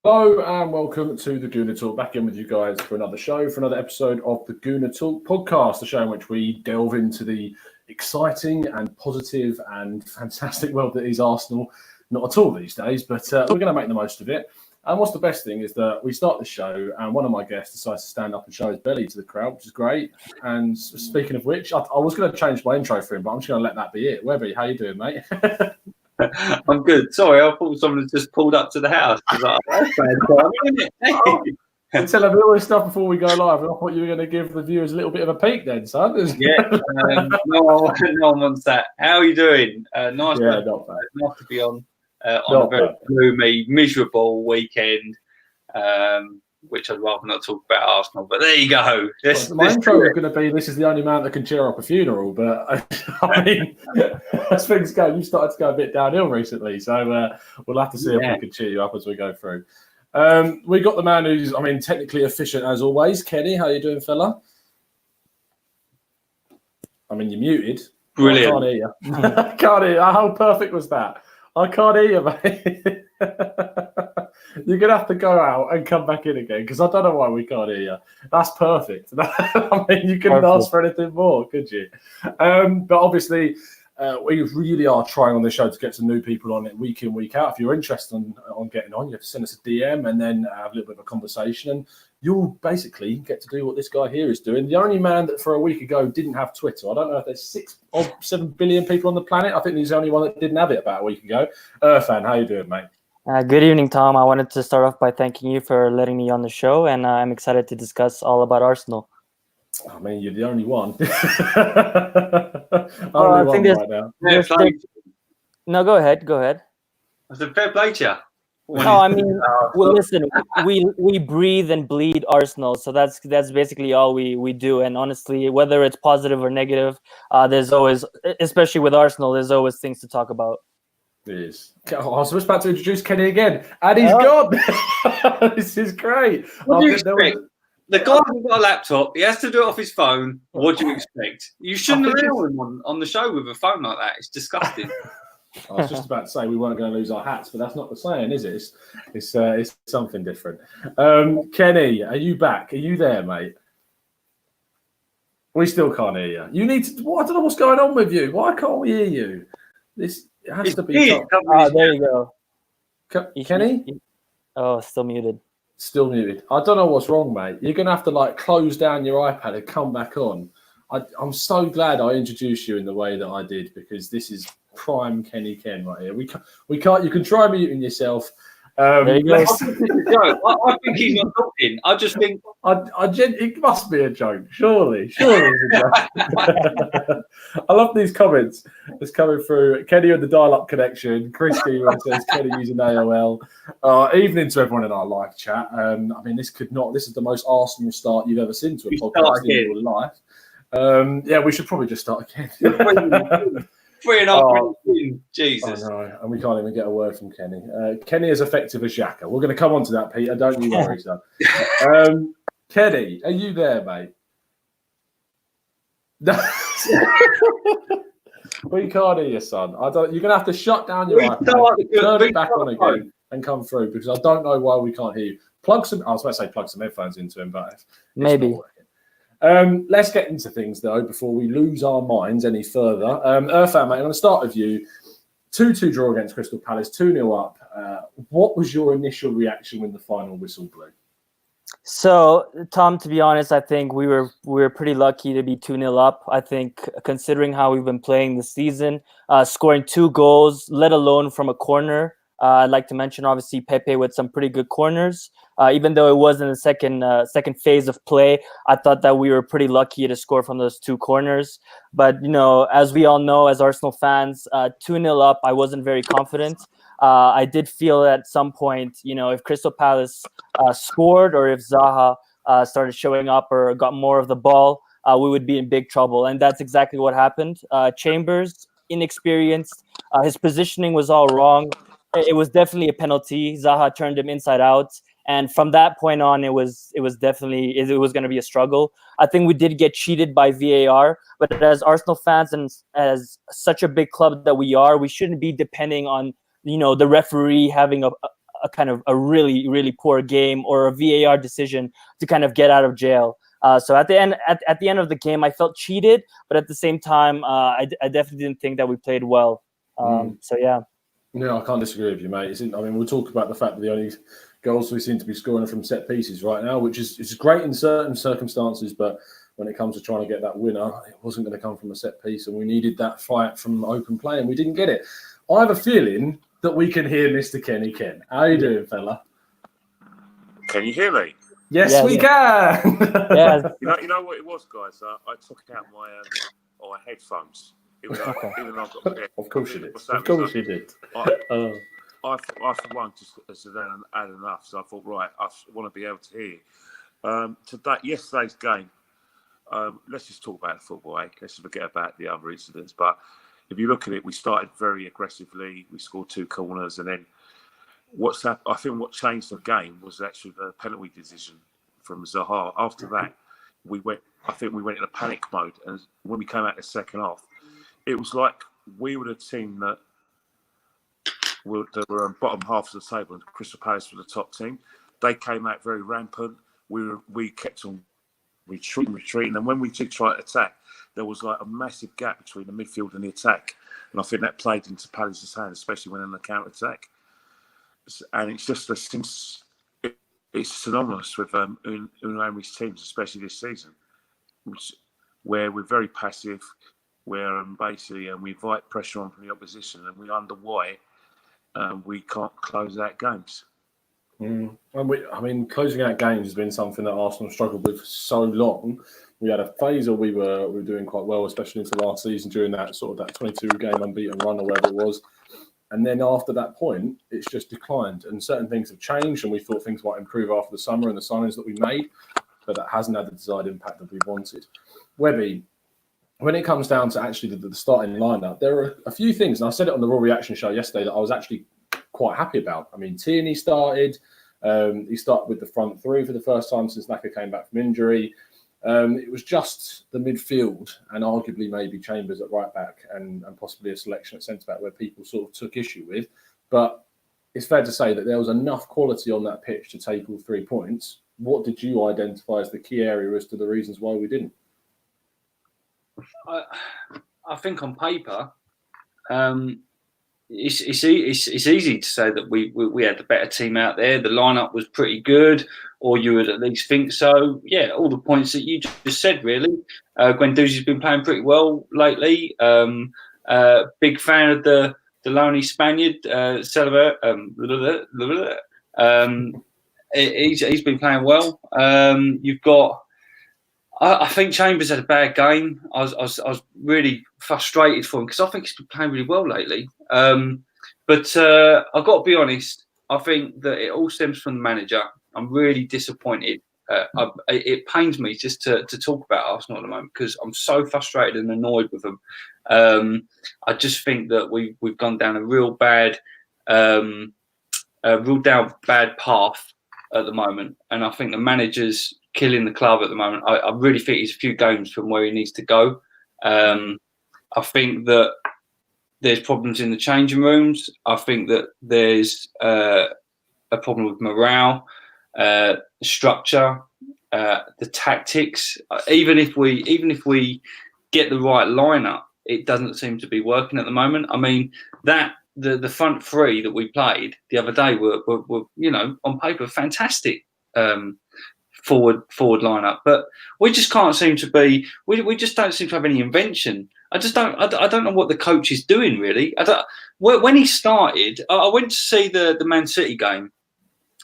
Hello and welcome to the Gooner Talk. Back in with you guys for another show, for another episode of the Gooner Talk podcast, the show in which we delve into the exciting and positive and fantastic world that is Arsenal. Not at all these days, but we're going to make the most of it. And what's the best thing is that we start the show and one of my guests decides to stand up and show his belly to the crowd, which is great. And speaking of which, I was going to change my intro for him, but I'm just going to let that be it. Webby, how you doing, mate? I'm good. Sorry, I thought someone had just pulled up to the house. Like, Tell them all this stuff before we go live. I thought you were going to give the viewers a little bit of a peek then, son. Yeah, no one wants that. How are you doing? Nice, yeah, not bad. Nice to be on a very gloomy, miserable weekend, which I'd rather not talk about Arsenal. But there you go. My intro was going to be, this is the only man that can cheer up a funeral. But I mean, as things go, you started to go a bit downhill recently. So we'll have to see if we can cheer you up as we go through. We got the man who's, technically efficient as always. Kenny, how you doing, fella? You're muted. Brilliant. I can't hear you. Can't hear you. How perfect was that? I can't hear you, mate. You're going to have to go out and come back in again because I don't know why we can't hear you. That's perfect. You couldn't ask for anything more, could you? But obviously, we really are trying on this show to get some new people on it week in, week out. If you're interested on getting on, you have to send us a DM and then have a little bit of a conversation. And you'll basically get to do what this guy here is doing. The only man that for a week ago didn't have Twitter. I don't know if there's 6 or 7 billion people on the planet. I think he's the only one that didn't have it about a week ago. Irfan, how you doing, mate? Good evening, Tom. I wanted to start off by thanking you for letting me on the show, and I'm excited to discuss all about Arsenal. You're the only one. I think there's No, go ahead. That's a fair play to you. No, listen, we breathe and bleed Arsenal, so that's basically all we do. And honestly, whether it's positive or negative, there's always, especially with Arsenal, there's always things to talk about. It is. I was just about to introduce Kenny again, and he's gone. This is great. What do you expect? The guy hasn't got a laptop. He has to do it off his phone. What do you expect? You shouldn't allow him on the show with a phone like that. It's disgusting. I was just about to say we weren't going to lose our hats, but that's not the saying, is it? It's something different. Kenny, are you back? Are you there, mate? We still can't hear you. You need to. I don't know what's going on with you. Why can't we hear you? It has to be. There you go. Kenny? Oh, still muted. Still muted. I don't know what's wrong, mate. You're going to have to close down your iPad and come back on. I'm so glad I introduced you in the way that I did because this is prime Kenny Ken right here. We can't. You can try muting yourself. There you go. I think he's not talking. I just think it must be a joke. Surely it's a joke. I love these comments that's coming through. Kenny with the dial-up connection. Chris Keeman says Kenny using AOL. Evening to everyone in our live chat. This is the most Arsenal start you've ever seen to a podcast in your life. We should probably just start again. 3.5 minutes. Jesus. I know, and we can't even get a word from Kenny. Kenny is effective as Xhaka. We're going to come on to that, Peter. Don't you worry, son. Kenny, are you there, mate? We can't hear you, son. You're going to have to shut down your iPad, turn it back on again, and come through because I don't know why we can't hear you. I was about to say plug some headphones into him, but maybe. Let's get into things, though, before we lose our minds any further. Irfan, mate, I'm going to start with you. 2-2 draw against Crystal Palace, 2-0 up. What was your initial reaction when the final whistle blew? So, Tom, to be honest, I think we were pretty lucky to be 2-0 up. I think considering how we've been playing this season, scoring 2 goals, let alone from a corner. I'd like to mention, obviously, Pepe with some pretty good corners. Even though it was in the second phase of play, I thought that we were pretty lucky to score from those 2 corners. But, as we all know, as Arsenal fans, 2-0 up, I wasn't very confident. I did feel at some point, if Crystal Palace scored or if Zaha started showing up or got more of the ball, we would be in big trouble. And that's exactly what happened. Chambers, inexperienced. His positioning was all wrong. It was definitely a penalty. Zaha turned him inside out. And from that point on, it was definitely going to be a struggle. I think we did get cheated by VAR, but as Arsenal fans and as such a big club that we are, we shouldn't be depending on the referee having kind of a really, really poor game or a VAR decision to kind of get out of jail. So at the end of the game, I felt cheated, but at the same time, I definitely didn't think that we played well. So yeah. No, I can't disagree with you, mate. We'll talk about the fact that the only goals we seem to be scoring are from set pieces right now, which is great in certain circumstances, but when it comes to trying to get that winner, it wasn't going to come from a set piece, and we needed that fight from open play, and we didn't get it. I have a feeling that we can hear Mr. Kenny Ken. How you doing, fella? Can you hear me? Yes, we can. Yeah. You know what it was, guys? I took out my headphones. Even though I've got a pair. Of course you did. Of course you did. I for one, just had enough. So I thought, right, I want to be able to hear. Yesterday's game. Let's just talk about the football. Let's just forget about the other incidents. But if you look at it, we started very aggressively. We scored 2 corners, and then I think what changed the game was actually the penalty decision from Zaha. After that, we went in a panic mode, and when we came out the second half, it was like we were the team that were on bottom half of the table, and Crystal Palace were the top team. They came out very rampant. We kept on retreating, and when we did try to attack, there was like a massive gap between the midfield and the attack, and I think that played into Palace's hand, especially when in the counter attack. And it's just it's synonymous with Unai Emery's teams, especially this season, where we're very passive, where basically we invite pressure on from the opposition, and we wonder why we can't close out games. Closing out games has been something that Arsenal struggled with for so long. We had a phase where we were doing quite well, especially into last season during that 22 game unbeaten run or whatever it was. And then after that point, it's just declined, and certain things have changed, and we thought things might improve after the summer and the signings that we made, but that hasn't had the desired impact that we wanted. Webby, when it comes down to actually the starting lineup, there are a few things, and I said it on the Raw Reaction show yesterday, that I was actually quite happy about. Tierney started. He started with the front three for the first time since Naka came back from injury. It was just the midfield and arguably maybe Chambers at right back and possibly a selection at centre back where people sort of took issue with. But it's fair to say that there was enough quality on that pitch to take all 3 points. What did you identify as the key area as to the reasons why we didn't? I think on paper, it's easy to say that we had the better team out there. The lineup was pretty good, or you would at least think so. Yeah, all the points that you just said, really. Guendouzi's been playing pretty well lately. Big fan of the lonely Spaniard, Celeber. He's been playing well. You've got. I think Chambers had a bad game. I was really frustrated for him because I think he's been playing really well lately. But I've got to be honest. I think that it all stems from the manager. I'm really disappointed. It pains me just to talk about Arsenal at the moment because I'm so frustrated and annoyed with them. I just think that we've gone down a real bad path at the moment, and I think the manager's killing the club at the moment. I really think he's a few games from where he needs to go. I think that there's problems in the changing rooms. I think that there's a problem with morale, structure, the tactics. Even if we get the right lineup, it doesn't seem to be working at the moment. I mean, the front three that we played the other day were on paper fantastic. Forward lineup, but we just can't seem to be. We just don't seem to have any invention. I don't know what the coach is doing really. When he started, I went to see the Man City game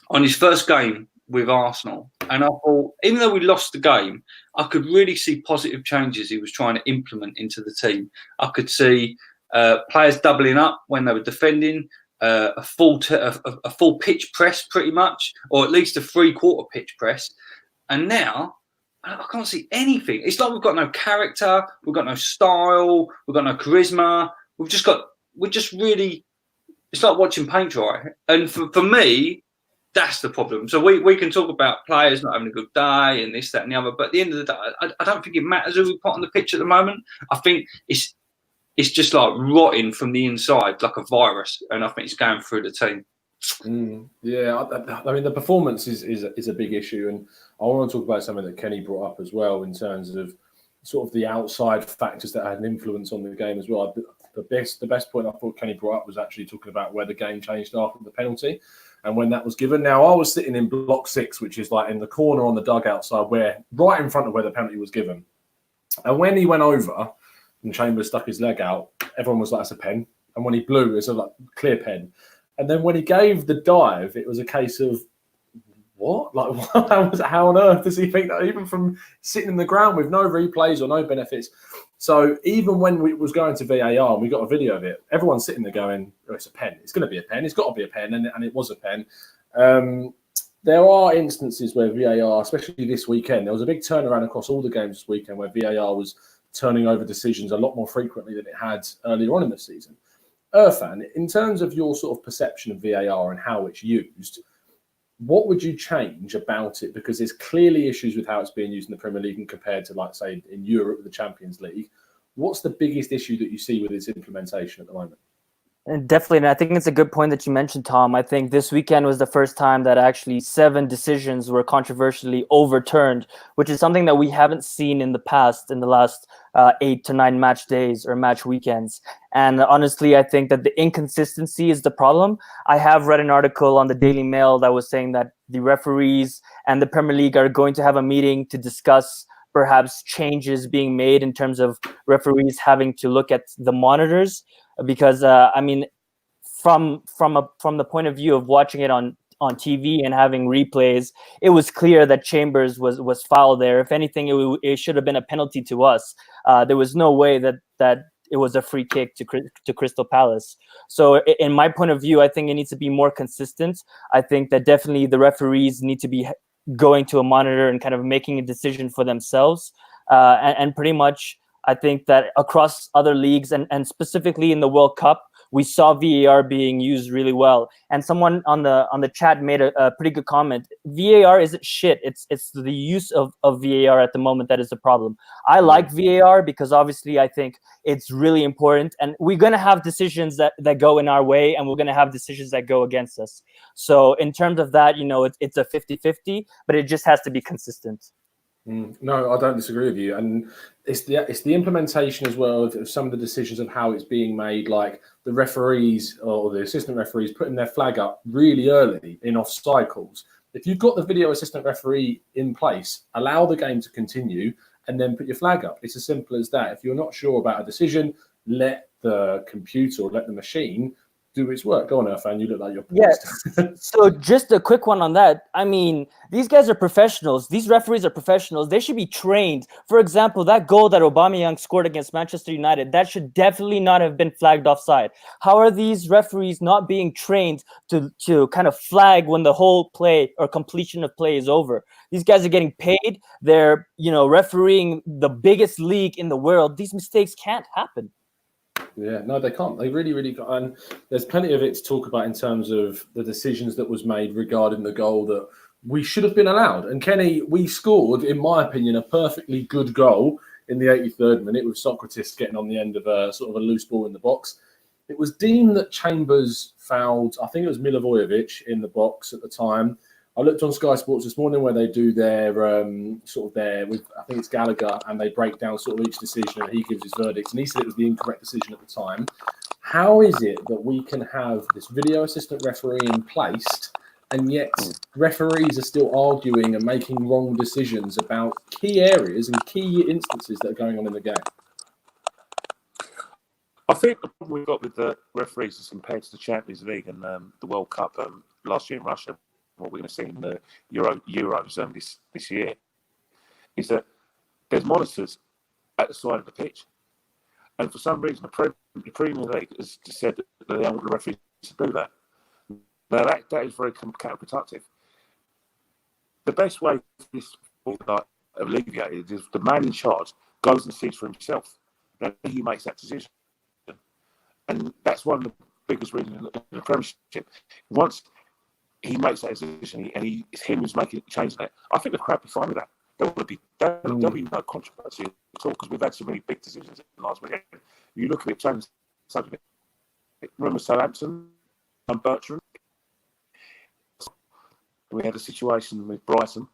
on his first game with Arsenal, and I thought even though we lost the game, I could really see positive changes he was trying to implement into the team. I could see players doubling up when they were defending. A full pitch press, pretty much, or at least a 3/4 pitch press. And now I can't see anything. It's like we've got no character, we've got no style, we've got no charisma. We're just really. It's like watching paint dry. And for me, that's the problem. So we can talk about players not having a good day and this, that, and the other. But at the end of the day, I don't think it matters who we put on the pitch at the moment. I think it's just like rotting from the inside like a virus, and I think it's going through the team. Yeah, I mean the performance is a big issue, and I want to talk about something that Kenny brought up as well in terms of sort of the outside factors that had an influence on the game as well. The best point I thought Kenny brought up was actually talking about where the game changed after the penalty and when that was given. Now I was sitting in block 6, which is like in the corner on the dugout side, right in front of where the penalty was given. And when he went over and Chambers stuck his leg out, everyone was like, "That's a pen." And when he blew, it was a clear pen. And then when he gave the dive, it was a case of, what? Like, how on earth does he think that? Even from sitting in the ground with no replays or no benefits. So even when we was going to VAR and we got a video of it, everyone's sitting there going, "Oh, it's a pen. It's going to be a pen. It's got to be a pen." And it was a pen. There are instances where VAR, especially this weekend, there was a big turnaround across all the games this weekend where VAR was turning over decisions a lot more frequently than it had earlier on in the season. Irfan, in terms of your sort of perception of VAR and how it's used, what would you change about it? Because there's clearly issues with how it's being used in the Premier League and compared to, like, say, in Europe with the Champions League. What's the biggest issue that you see with its implementation at the moment? And definitely, and I think it's a good point that you mentioned, Tom. I think this weekend was the first time that actually 7 decisions were controversially overturned, which is something that we haven't seen in the past, in the last 8 to 9 match days or match weekends. And honestly, I think that the inconsistency is the problem. I have read an article on the Daily Mail that was saying that the referees and the Premier League are going to have a meeting to discuss perhaps changes being made in terms of referees having to look at the monitors. Because I mean, from the point of view of watching it on TV and having replays, it was clear that Chambers was foul there. If anything, it should have been a penalty to us. There was no way that it was a free kick to Crystal Palace. So in my point of view, I think it needs to be more consistent. I think that definitely the referees need to be going to a monitor and kind of making a decision for themselves, and pretty much. I think that across other leagues and specifically in the World Cup, we saw VAR being used really well. And someone on the chat made a pretty good comment. VAR isn't shit. It's the use of VAR at the moment that is the problem. I like VAR because obviously I think it's really important. And we're going to have decisions that go in our way and we're going to have decisions that go against us. So in terms of that, it's a 50-50, but it just has to be consistent. No, I don't disagree with you, and it's the implementation as well of some of the decisions of how it's being made, like the referees or the assistant referees putting their flag up really early in offside calls. If you've got the video assistant referee in place, allow the game to continue and then put your flag up. It's as simple as that. If you're not sure about a decision, let the computer or let the machine do its work. Go on, Irfan. You look like you're Yes. So just a quick one on that. I mean, these guys are professionals. These referees are professionals. They should be trained. For example, that goal that Aubameyang scored against Manchester United, that should definitely not have been flagged offside. How are these referees not being trained to kind of flag when the whole play or completion of play is over? These guys are getting paid. They're, refereeing the biggest league in the world. These mistakes can't happen. Yeah, no, they can't. They really, really can't. And there's plenty of it to talk about in terms of the decisions that was made regarding the goal that we should have been allowed. And Kenny, we scored, in my opinion, a perfectly good goal in the 83rd minute with Socrates getting on the end of a sort of a loose ball in the box. It was deemed that Chambers fouled, I think it was Milivojevic in the box at the time. I looked on Sky Sports this morning where they do their with I think it's Gallagher, and they break down sort of each decision and he gives his verdict. And he said it was the incorrect decision at the time. How is it that we can have this video assistant referee in place and yet referees are still arguing and making wrong decisions about key areas and key instances that are going on in the game? I think the problem we've got with the referees as compared to the Champions League and the World Cup last year in Russia, what we're going to see in the Euros this year, is that there's monitors at the side of the pitch. And for some reason, the Premier League has just said that they don't want the referees to do that. Now, that is very counterproductive. The best way for this to alleviate it is the man in charge goes and sees for himself. Now, he makes that decision. And that's one of the biggest reasons in the Premiership. Once he makes that decision and it's him who's making it change that, I think the crowd will be fine with that. There'll be no controversy at all because we've had so many big decisions in the last weekend. You look at it, remember Southampton and Bertrand? We had a situation with Brighton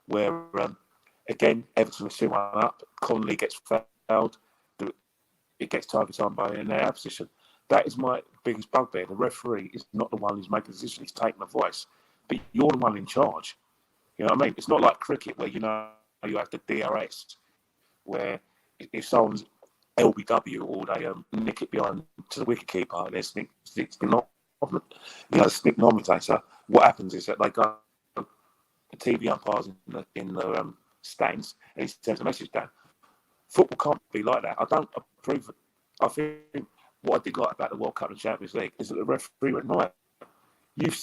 where, again, Everton was 2-1 up. Conley gets fouled. It gets target time by in their opposition. That is my biggest bugbear. The referee is not the one who's making the decision. He's taking the voice. But you're the one in charge. You know what I mean? It's not like cricket where, you have the DRS, where if someone's LBW or they nick it behind to the wicketkeeper, there's snick nominator. What happens is that they go, the TV umpires in the stands, and he sends a message down. Football can't be like that. I don't approve it. I think what I did like about the World Cup and Champions League is that the referee went, right, you've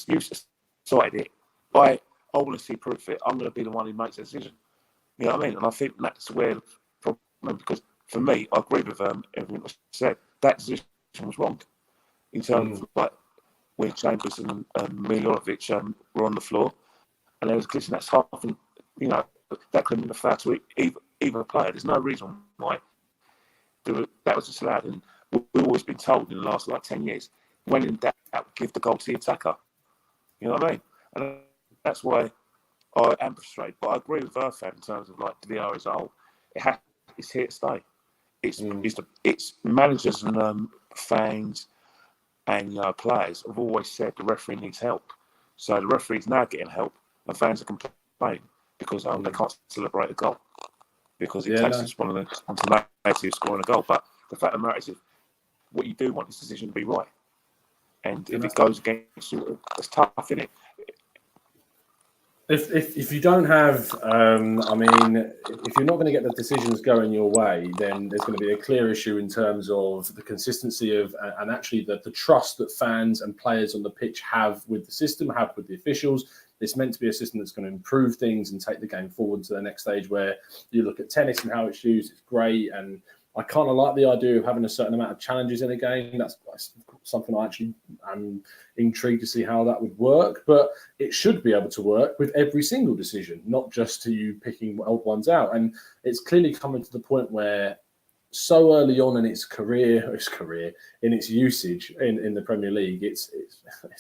cited it. I want to see proof of it. I'm going to be the one who makes the decision. You know what I mean? And I think that's where the problem, because for me, I agree with everything that said. That decision was wrong in terms of like when Chambers and Miljovic were on the floor, and there was a glitch in that half, and that could have been a foul to either player. There's no reason why that was just allowed. And we've always been told in the last 10 years, when in doubt, give the goal to the attacker. You know what I mean? And that's why I am frustrated. But I agree with Irfan in terms of the VR as a whole. It's here to stay. It's managers and fans and players have always said the referee needs help. So the referee's now getting help, and fans are complaining because they can't celebrate a goal because it takes us one of the spontaneity of scoring a goal. But the fact of the matter is, what you do want this decision to be right, and if it goes against you, it's tough, isn't it? If you don't have, if you're not going to get the decisions going your way, then there's going to be a clear issue in terms of the consistency of and actually the trust that fans and players on the pitch have with the system, have with the officials. It's meant to be a system that's going to improve things and take the game forward to the next stage where you look at tennis and how it's used. It's great. And I kind of like the idea of having a certain amount of challenges in a game. That's something I actually am intrigued to see how that would work. But it should be able to work with every single decision, not just to you picking old ones out. And it's clearly coming to the point where so early on in its usage in the Premier League, it's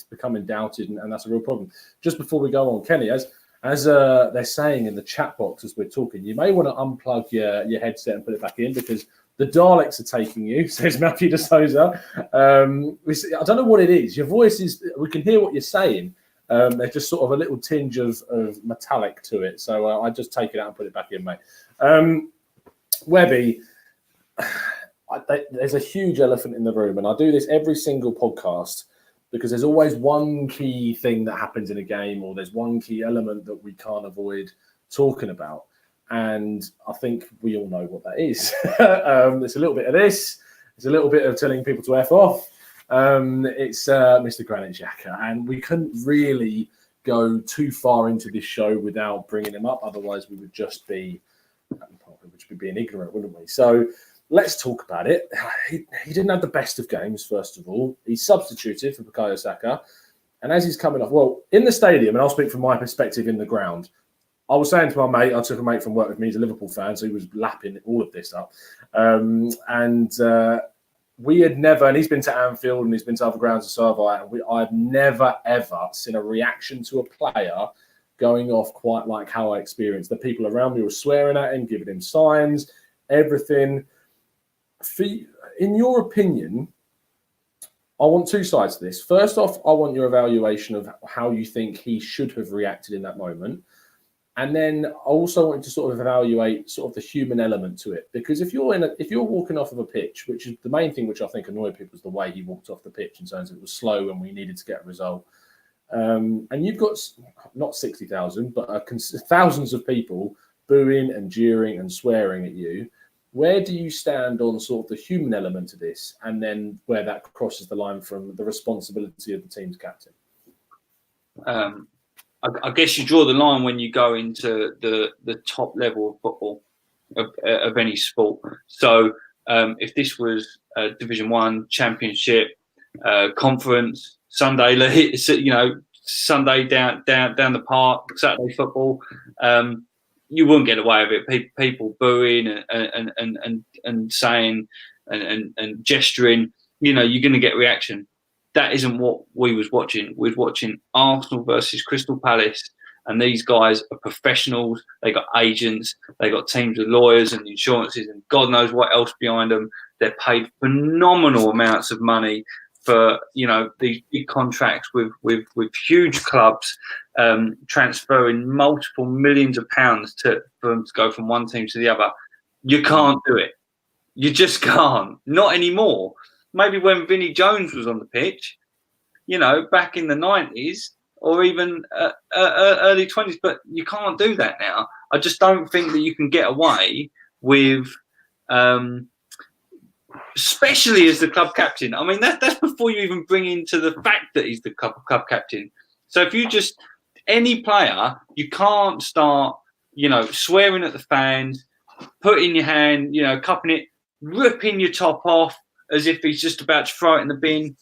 becoming doubted, and that's a real problem. Just before we go on, Kenny, as they're saying in the chat box as we're talking, you may want to unplug your headset and put it back in because the Daleks are taking you, says Matthew de Souza. I don't know what it is. Your voice is, we can hear what you're saying. There's just sort of a little tinge of metallic to it. So I just take it out and put it back in, mate. Webby, there's a huge elephant in the room, and I do this every single podcast because there's always one key thing that happens in a game, or there's one key element that we can't avoid talking about. And I think we all know what that is. There's a little bit of this. There's a little bit of telling people to F off. It's Mr. Granit Xhaka. And we couldn't really go too far into this show without bringing him up. Otherwise, we would just be being ignorant, wouldn't we? So let's talk about it. He didn't have the best of games, first of all. He's substituted for Bukayo Saka. And as he's coming off, well, in the stadium, and I'll speak from my perspective in the ground, I was saying to my mate, I took a mate from work with me, he's a Liverpool fan, so he was lapping all of this up. We had never, and he's been to Anfield and he's been to other grounds and so have I, and I've never, ever seen a reaction to a player going off quite like how I experienced. The people around me were swearing at him, giving him signs, everything. In your opinion, I want two sides to this. First off, I want your evaluation of how you think he should have reacted in that moment. And then I also want you to sort of evaluate sort of the human element to it. Because if you're walking off of a pitch, which is the main thing which I think annoyed people is the way he walked off the pitch in terms of it was slow and we needed to get a result. And you've got not 60,000, but thousands of people booing and jeering and swearing at you. Where do you stand on sort of the human element to this, and then where that crosses the line from the responsibility of the team's captain? I guess you draw the line when you go into the top level of football of any sport. So if this was Division 1, Championship, Conference, Sunday League, Sunday down the park, Saturday football, you wouldn't get away with it. People booing and saying and gesturing, you're going to get reaction. That isn't what we was watching. We was watching Arsenal versus Crystal Palace, And these guys are professionals. They got agents. They got teams of lawyers and insurances and God knows what else behind them. They're paid phenomenal amounts of money for, you know, these big contracts with huge clubs, transferring multiple millions of pounds for them to go from one team to the other. You can't do it. You just can't. Not anymore. Maybe when Vinnie Jones was on the pitch, you know, back in the 90s or even early 20s, but you can't do that now. I just don't think that you can get away with, especially as the club captain. I mean, that's before you even bring into the fact that he's the club captain. So if you just, any player, you can't start, you know, swearing at the fans, putting your hand, you know, cupping it, ripping your top off as if he's just about to throw it in the bin.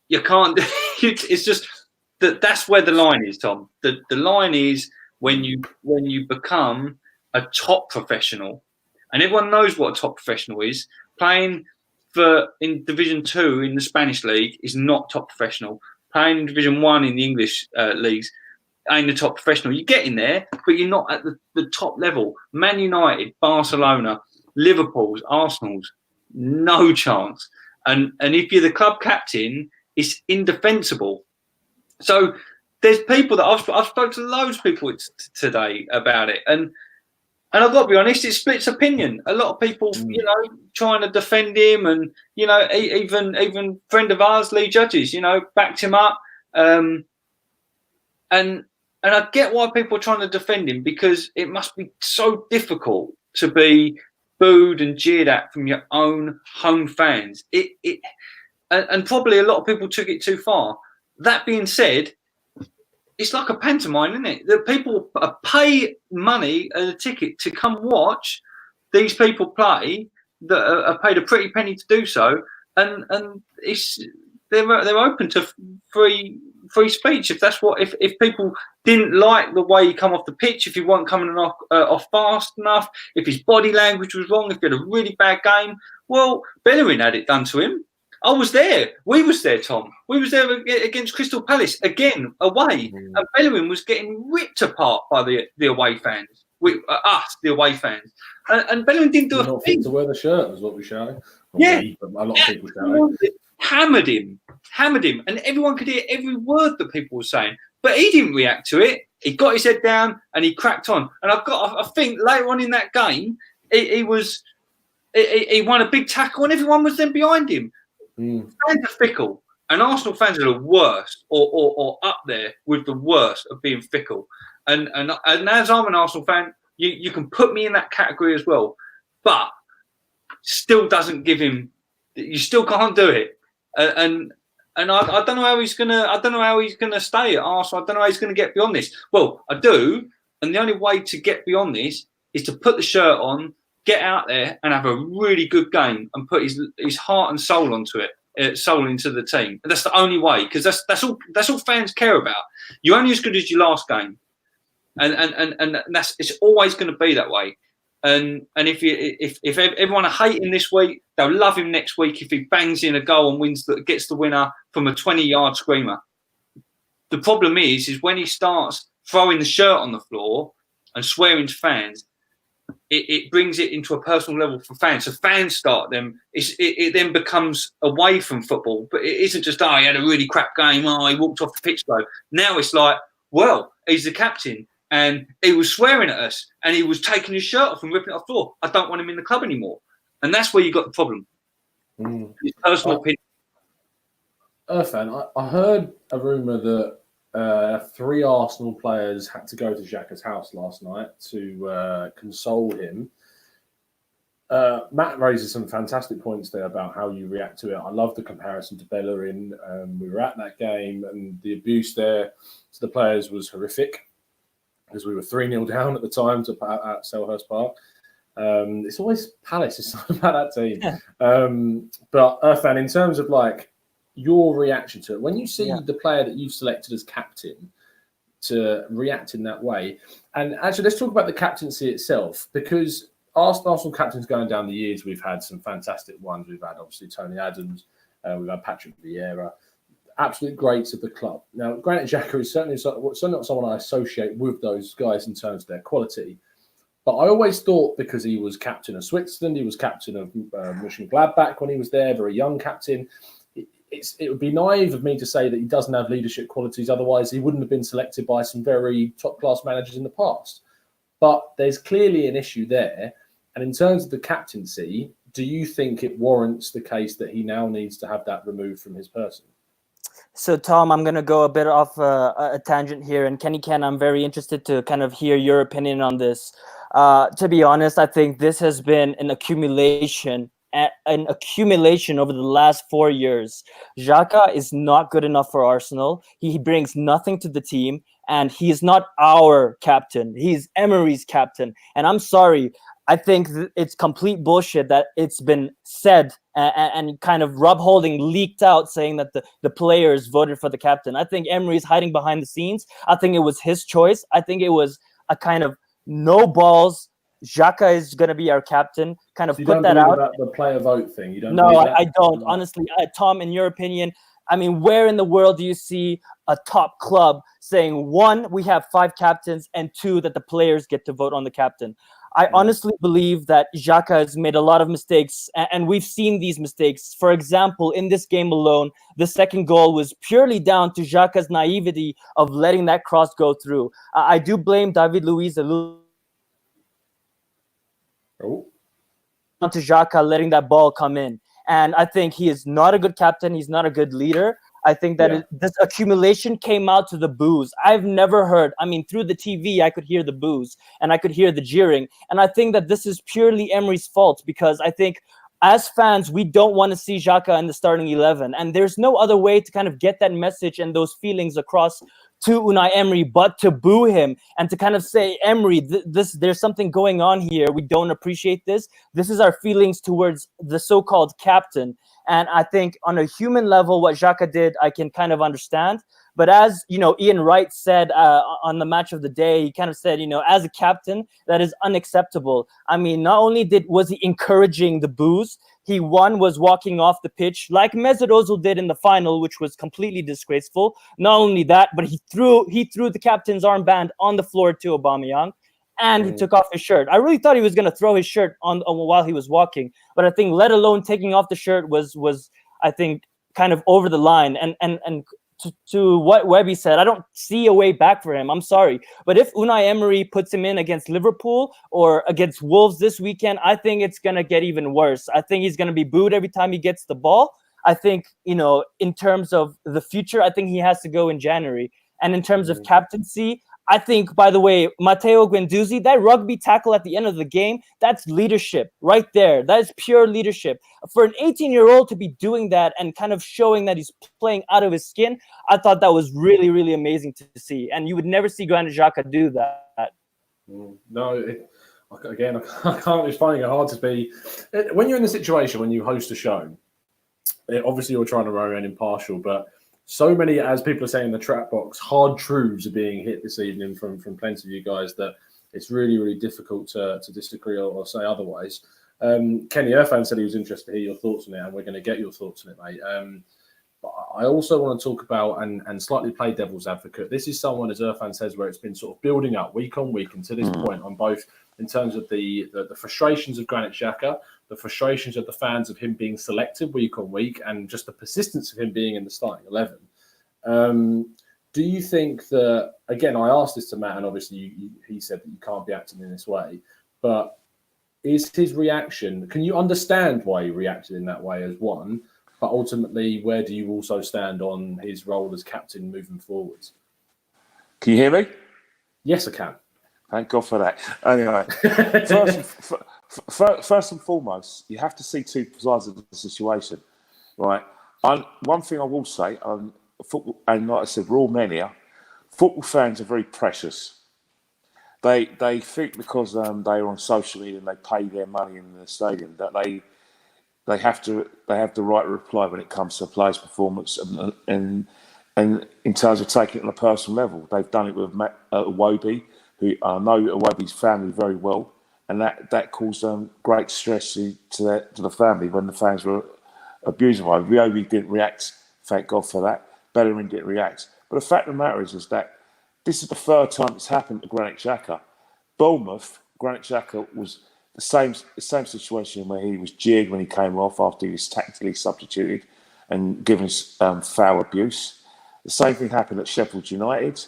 You can't. It's just that's where the line is, Tom. The line is when you become a top professional, and everyone knows what a top professional is. Playing in Division 2 in the Spanish league is not top professional. Playing in Division 1 in the English leagues ain't the top professional. You get in there, but you're not at the top level. Man United, Barcelona, Liverpool's, Arsenal's, no chance. And if you're the club captain, it's indefensible. So there's people that I've spoken to loads of people today about it, and I've got to be honest, it splits opinion. A lot of people, you know, trying to defend him, and you know, even friend of ours, Lee Judges, you know, backed him up, and I get why people are trying to defend him, because it must be so difficult to be booed and jeered at from your own home fans. And probably a lot of people took it too far. That being said, it's like a pantomime, isn't it? That people pay money and a ticket to come watch these people play that are paid a pretty penny to do so, and they're open to free speech if that's what if people didn't like the way he come off the pitch, if he wasn't coming off fast enough, if his body language was wrong, if he had a really bad game. Well, Bellerin had it done to him. I was there. We was there, Tom. We was there against Crystal Palace, again, away. And Bellerin was getting ripped apart by the away fans. Us, the away fans. And Bellerin didn't do a thing. To wear the shirt was what we shouted. Yeah. A lot of people shouted. Hammered him. And everyone could hear every word that people were saying. But he didn't react to it. He got his head down and he cracked on. And I think later on in that game, he won a big tackle and everyone was then behind him. Fans are fickle, and Arsenal fans are the worst, or up there with the worst of being fickle. And as I'm an Arsenal fan, you can put me in that category as well, but still doesn't give him. You still can't do it, and I don't know how he's gonna stay at Arsenal. I don't know how he's gonna get beyond this. Well, I do, and the only way to get beyond this is to put the shirt on, get out there and have a really good game and put his heart and soul onto it, soul into the team. And that's the only way, because that's all fans care about. You're only as good as your last game, and it's always going to be that way. And if everyone are hating this week, they'll love him next week if he bangs in a goal and gets the winner from a 20-yard screamer. The problem is when he starts throwing the shirt on the floor and swearing to fans. It brings it into a personal level for fans. So fans start them. It then becomes away from football. But it isn't just, he had a really crap game. He walked off the pitch though. Now it's like, well, he's the captain and he was swearing at us and he was taking his shirt off and ripping it off the floor. I don't want him in the club anymore. And that's where you got the problem. His personal opinion. Irfan, I heard a rumour that 3 Arsenal players had to go to Xhaka's house last night to console him. Matt raises some fantastic points there about how you react to it. I love the comparison to Bellerin. We were at that game and the abuse there to the players was horrific because we were 3-0 down at the time at Selhurst Park. It's always Palace. It's not about that team. But Irfan, in terms of like your reaction to it, when you see the player that you've selected as captain to react in that way, and actually let's talk about the captaincy itself, because Arsenal captains going down the years, we've had some fantastic ones. We've had obviously Tony Adams, we've had Patrick Vieira. absolute greats of the club. Now, Granit Xhaka is certainly not someone I associate with those guys in terms of their quality. But I always thought because he was captain of Switzerland, he was captain of Mönchengladbach when he was there, very young captain. It would be naive of me to say that he doesn't have leadership qualities. Otherwise, he wouldn't have been selected by some very top-class managers in the past. But there's clearly an issue there. And in terms of the captaincy, do you think it warrants the case that he now needs to have that removed from his person? So, Tom, I'm going to go a bit off a tangent here. And Kenny Ken, I'm very interested to kind of hear your opinion on this. To be honest, I think this has been an accumulation over the last 4 years. Xhaka is not good enough for Arsenal. He brings nothing to the team, and he is not our captain. He's Emery's captain. And I'm sorry, I think it's complete bullshit that it's been said and kind of Rob Holding leaked out saying that the players voted for the captain. I think Emery's hiding behind the scenes. I think it was his choice. I think it was a kind of no balls. Xhaka is going to be our captain. Kind of so you put don't that believe out. About the player vote thing. You don't. No, I don't. Honestly, Tom, in your opinion, I mean, where in the world do you see a top club saying, 1, we have 5 captains, and 2, that the players get to vote on the captain? I honestly believe that Xhaka has made a lot of mistakes, and we've seen these mistakes. For example, in this game alone, the second goal was purely down to Xhaka's naivety of letting that cross go through. I do blame David Luiz a little to Xhaka letting that ball come in. And I think he is not a good captain. He's not a good leader. I think that this accumulation came out to the boos. I've never heard, I mean, through the TV, I could hear the boos and I could hear the jeering. And I think that this is purely Emery's fault, because I think as fans, we don't want to see Xhaka in the starting 11. And there's no other way to kind of get that message and those feelings across to Unai Emery but to boo him and to kind of say, Emery, there's something going on here. We don't appreciate this. This is our feelings towards the so-called captain. And I think on a human level, what Xhaka did, I can kind of understand. But as, you know, Ian Wright said on the match of the day, he kind of said, you know, as a captain, that is unacceptable. I mean, not only was he encouraging the boos, he was walking off the pitch like Mesut Ozil did in the final, which was completely disgraceful. Not only that, but he threw the captain's armband on the floor to Aubameyang. And he took off his shirt. I really thought he was going to throw his shirt on while he was walking, but I think let alone taking off the shirt was I think kind of over the line. And to what Webby said, I don't see a way back for him. I'm sorry, but if Unai Emery puts him in against Liverpool or against Wolves this weekend, I think it's going to get even worse. I think he's going to be booed every time he gets the ball. I think, you know, in terms of the future, I think he has to go in January. And in terms of captaincy, I think, by the way, Matteo Guendouzi, that rugby tackle at the end of the game, that's leadership right there. That is pure leadership. For an 18-year-old to be doing that and kind of showing that he's playing out of his skin, I thought that was really, really amazing to see. And you would never see Granit Xhaka do that. No, again, I can't. It's finding it hard to be. When you're in the situation, when you host a show, obviously you're trying to remain impartial, but so many, as people are saying in the chat box, hard truths are being hit this evening from plenty of you guys that it's really, really difficult to disagree or say otherwise. Kenny Irfan said he was interested to hear your thoughts on it, and we're going to get your thoughts on it, mate. But I also want to talk about and slightly play devil's advocate. This is someone, as Irfan says, where it's been sort of building up week on week, and to this point on both in terms of the frustrations of Granit Xhaka, the frustrations of the fans of him being selected week on week, and just the persistence of him being in the starting 11. Do you think that, again, I asked this to Matt, and obviously he said that you can't be acting in this way, but is his reaction, can you understand why he reacted in that way as one, but ultimately, where do you also stand on his role as captain moving forwards? Can you hear me? Yes, I can. Thank God for that. Anyway, first and foremost, you have to see two sides of the situation, right? One thing I will say, football, and like I said, we're all men here. Football fans are very precious. They think because they are on social media and they pay their money in the stadium that they have the right to reply when it comes to a player's performance and in terms of taking it on a personal level. They've done it with Webby, who I know Webby's family very well, and that caused great stress to the family when the fans were abusing him. Webby didn't react, thank God for that. Bellerin didn't react. But the fact of the matter is that this is the third time it's happened to Granit Xhaka. Bournemouth, Granit Xhaka was the same situation where he was jeered when he came off after he was tactically substituted and given foul abuse. The same thing happened at Sheffield United.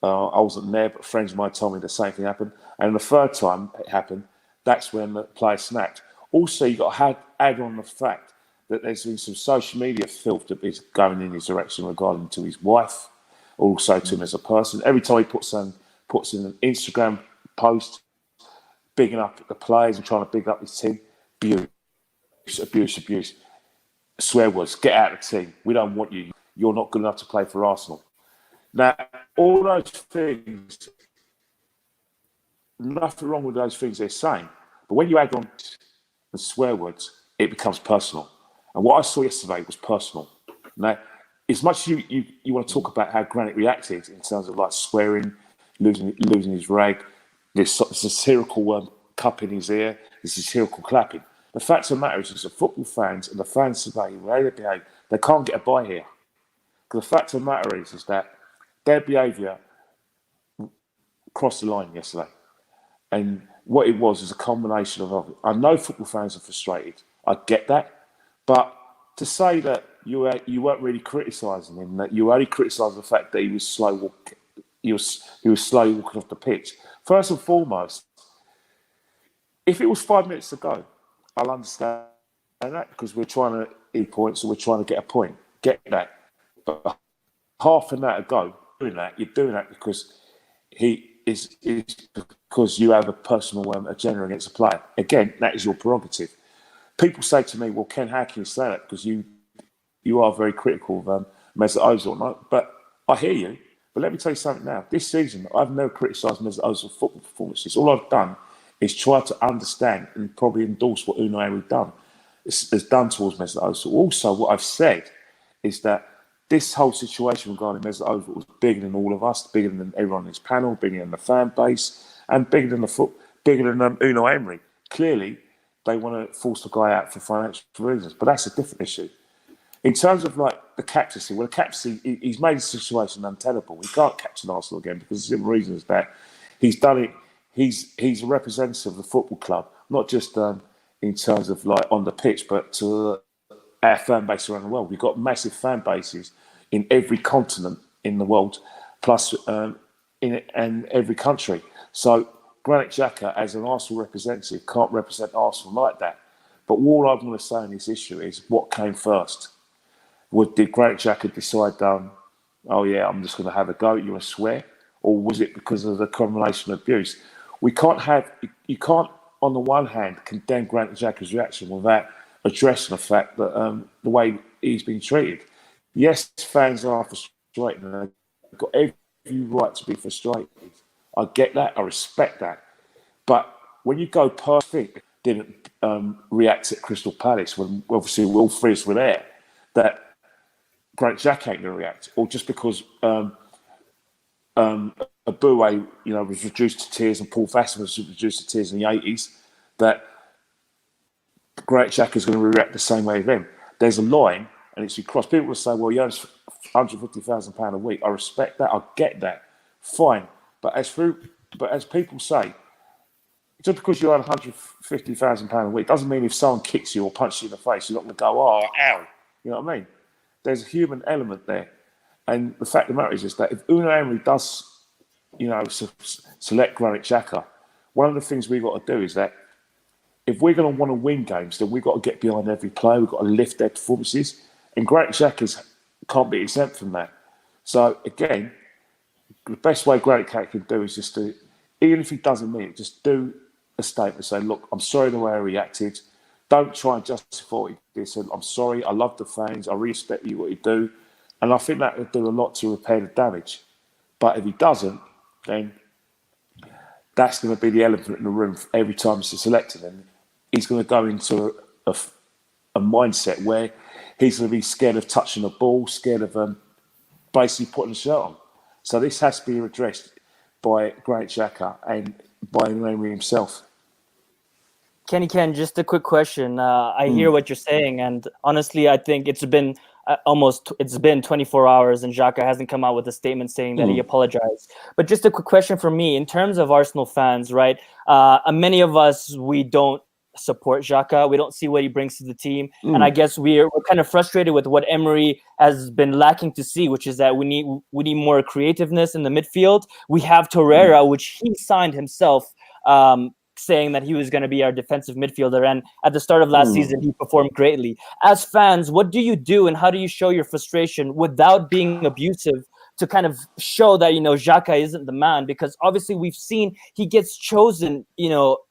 I wasn't there, but friends of mine told me the same thing happened. And the third time it happened, that's when the player snapped. Also, you've got to add on the fact that there's been some social media filth that is going in his direction regarding to his wife, also to him as a person. Every time he puts in an Instagram post, bigging up the players and trying to big up his team, abuse, swear words, get out of the team. We don't want you. You're not good enough to play for Arsenal. Now, all those things, nothing wrong with those things they're saying. But when you add on the swear words, it becomes personal. And what I saw yesterday was personal. Now, as much as you want to talk about how Granit reacted in terms of like swearing, losing his rag, this satirical cup in his ear, this satirical clapping. The fact of the matter is the football fans and the fans today, the way they behave, they can't get a buy here. Because the fact of the matter is that their behaviour crossed the line yesterday. And what it was is a combination of, I know football fans are frustrated. I get that. But to say that you weren't really criticising him, that you only criticised the fact that he was slowly walking off the pitch. First and foremost, if it was 5 minutes to go, I'll understand that because we're trying to eat points and we're trying to get a point. Get that. But half an hour ago, you're doing that because because you have a personal agenda against a player. Again, that is your prerogative. People say to me, well, Ken, how can you say that? Because you are very critical of Mesut Ozil. But I hear you. But let me tell you something now. This season, I've never criticised Mesut Ozil's football performances. All I've done is try to understand and probably endorse what Unai Emery has done towards Mesut Ozil. Also, what I've said is that this whole situation regarding Mesut Ozil was bigger than all of us, bigger than everyone on this panel, bigger than the fan base, and bigger than Unai Emery. Clearly, they want to force the guy out for financial reasons, but that's a different issue. In terms of like the captaincy, well, the captaincy, he's made the situation untenable. He can't captain Arsenal again because the simple reason is that he's done it. He's a representative of the football club, not just in terms of like on the pitch, but to our fan base around the world. We've got massive fan bases in every continent in the world, plus in every country. So Granit Xhaka, as an Arsenal representative, can't represent Arsenal like that. But all I want to say on this issue is what came first. Did Granit Xhaka decide, oh yeah, I'm just going to have a go at you and swear? Or was it because of the combination of abuse? You can't, on the one hand, condemn Granit Xhaka's reaction without addressing the fact that the way he's been treated. Yes, fans are frustrated and they've got every right to be frustrated. I get that, I respect that. But when you go perfect, didn't react at Crystal Palace when obviously all three of us were there, that Granit Xhaka ain't going to react, or just because Aboué, was reduced to tears and Paul Vasson was reduced to tears in the 80s, that Granit Xhaka is going to react the same way as them. There's a line, and it's crossed. People will say, well, he earns £150,000 a week. I respect that. I get that. Fine. But as people say, just because you earn £150,000 a week doesn't mean if someone kicks you or punches you in the face, you're not going to go, oh, ow. You know what I mean? There's a human element there. And the fact of the matter is that if Unai Emery does, select Granit Xhaka, one of the things we've got to do is that if we're going to want to win games, then we've got to get behind every player. We've got to lift their performances. And Granit Xhaka can't be exempt from that. So, again, the best way Granit Xhaka can do is just to, even if he doesn't mean it, just do a statement, say, look, I'm sorry the way I reacted. Don't try and justify what he did. Say, I'm sorry, I love the fans, I respect you, what you do. And I think that would do a lot to repair the damage. But if he doesn't, then that's going to be the elephant in the room every time he's selected. And he's going to go into a mindset where he's going to be scared of touching the ball, scared of basically putting a shirt on. So this has to be addressed by Granit Xhaka and by Emery himself. Ken, just a quick question. I hear what you're saying, and honestly, I think it's been it's been 24 hours and Xhaka hasn't come out with a statement saying that he apologized. But just a quick question for me, in terms of Arsenal fans, right? Many of us, we don't support Xhaka. We don't see what he brings to the team. And I guess we're kind of frustrated with what Emery has been lacking to see, which is that we need more creativeness in the midfield. We have Torreira, which he signed himself, saying that he was going to be our defensive midfielder. And at the start of last season, he performed greatly. As fans, what do you do and how do you show your frustration without being abusive to kind of show that, Xhaka isn't the man? Because obviously we've seen he gets chosen,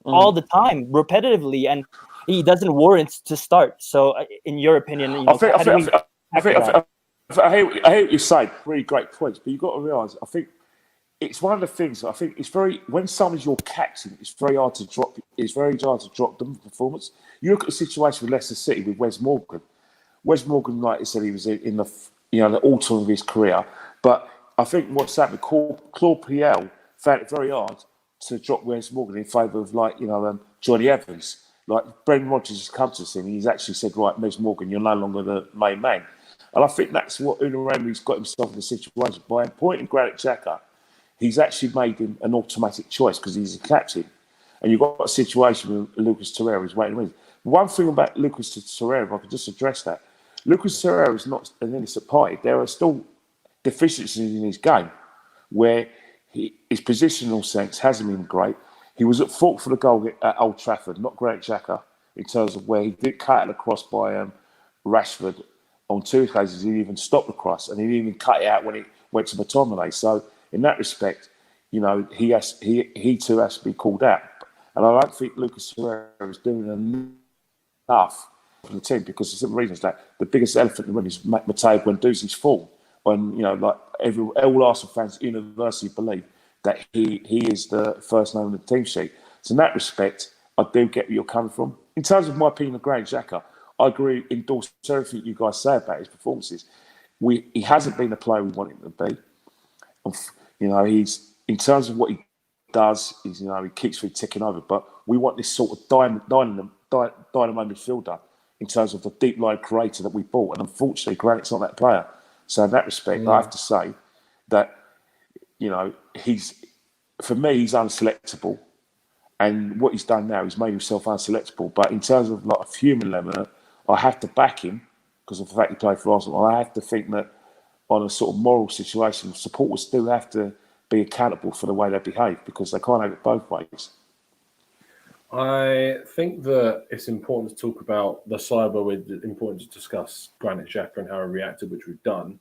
all the time, repetitively, and he doesn't warrant to start. So in your opinion, I hear what you're saying. Really great points. But you've got to realise, I think, it's one of the things. I think when someone's your captain, it's very hard to drop. It's very hard to drop them performance. You look at the situation with Leicester City with Wes Morgan. Wes Morgan, like I said, he was in the the autumn of his career. But I think what's happened, Claude Puel found it very hard to drop Wes Morgan in favour of Johnny Evans. Like Brendan Rodgers has come to us and he's actually said, right, Wes Morgan, you're no longer the main man. And I think that's what Unai Emery's got himself in the situation by appointing Granit Xhaka. He's actually made him an automatic choice because he's a captain. And you've got a situation with Lucas Torreira who's waiting around. One thing about Lucas Torreira, if I could just address that, Lucas Torreira is not an innocent party. There are still deficiencies in his game where his positional sense hasn't been great. He was at fault for the goal at Old Trafford, not Granit Xhaka, in terms of where he did cut it across by Rashford on 2 occasions. He didn't even stop the cross and he didn't even cut it out when it went to McTominay. So in that respect, he too has to be called out. And I don't think Lucas Torreira is doing enough for the team because of simple reasons that the biggest elephant in the room is Matteo Guendouzi's form. And all Arsenal fans universally believe that he is the first name on the team sheet. So in that respect, I do get where you're coming from. In terms of my opinion of Granit Xhaka, I agree, endorse everything you guys say about his performances. He hasn't been the player we want him to be. He's in terms of what he does, he keeps ticking over. But we want this sort of dynamo midfielder in terms of the deep line creator that we bought. And unfortunately, Granit's not that player. So in that respect, I have to say that he's unselectable. And what he's done now, he's made himself unselectable. But in terms of a human level, I have to back him because of the fact he played for Arsenal. I have to think that on a sort of moral situation, supporters do have to be accountable for the way they behave because they can't have it both ways. I think that it's important to talk about the cyber. It's important to discuss Granit Xhaka and how he reacted, which we've done.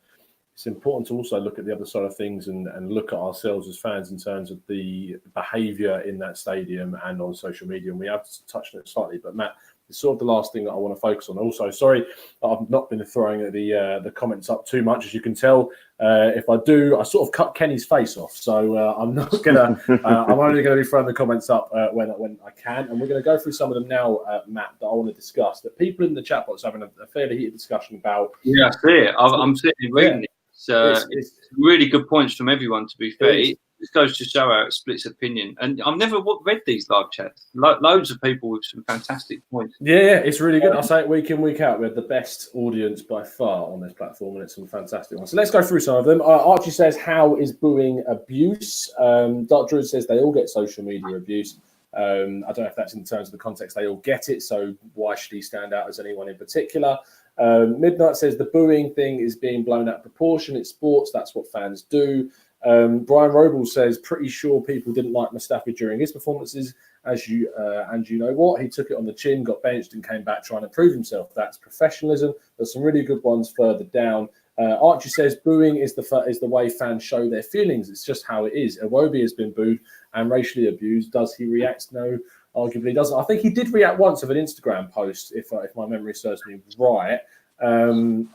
It's important to also look at the other side of things and look at ourselves as fans in terms of the behaviour in that stadium and on social media. And we have touched on it slightly, but Matt, it's sort of the last thing that I want to focus on. Also, sorry, I've not been throwing the comments up too much. As you can tell, if I do, I sort of cut Kenny's face off. So I'm not gonna. I'm only going to be throwing the comments up when I can, and we're going to go through some of them now, Matt, that I want to discuss. That people in the chat box are having a fairly heated discussion about. Yeah, I see it. I'm sitting reading it. It's really good points from everyone. To be fair, it goes to show how it splits opinion. And I've never read these live chats. Loads of people with some fantastic points. Yeah, it's really good. I say it week in, week out. We have the best audience by far on this platform, and it's some fantastic ones. So let's go through some of them. Archie says, "How is booing abuse?" Dark Druid says they all get social media abuse. I don't know if that's in terms of the context they all get it. So why should he stand out as anyone in particular? Midnight says the booing thing is being blown out of proportion. It's sports. That's what fans do. Brian Robles says, pretty sure people didn't like Mustafi during his performances. And you know what? He took it on the chin, got benched and came back trying to prove himself. That's professionalism. There's some really good ones further down. Archie says booing is the way fans show their feelings. It's just how it is. Iwobi has been booed and racially abused. Does he react? No, arguably doesn't. I think he did react once of an Instagram post, if my memory serves me right. And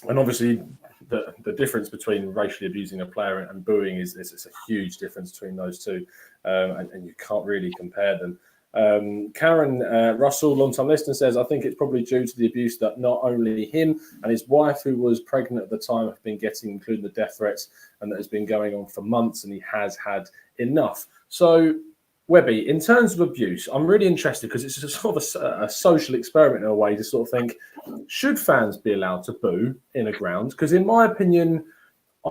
obviously the difference between racially abusing a player and booing is it's a huge difference between those two, and you can't really compare them. Karen Russell, long-time listener, says, I think it's probably due to the abuse that not only him and his wife, who was pregnant at the time, have been getting, including the death threats, and that has been going on for months, and he has had enough. So Webby, in terms of abuse, I'm really interested because it's a sort of a social experiment in a way to sort of think, should fans be allowed to boo in a ground? Because in my opinion,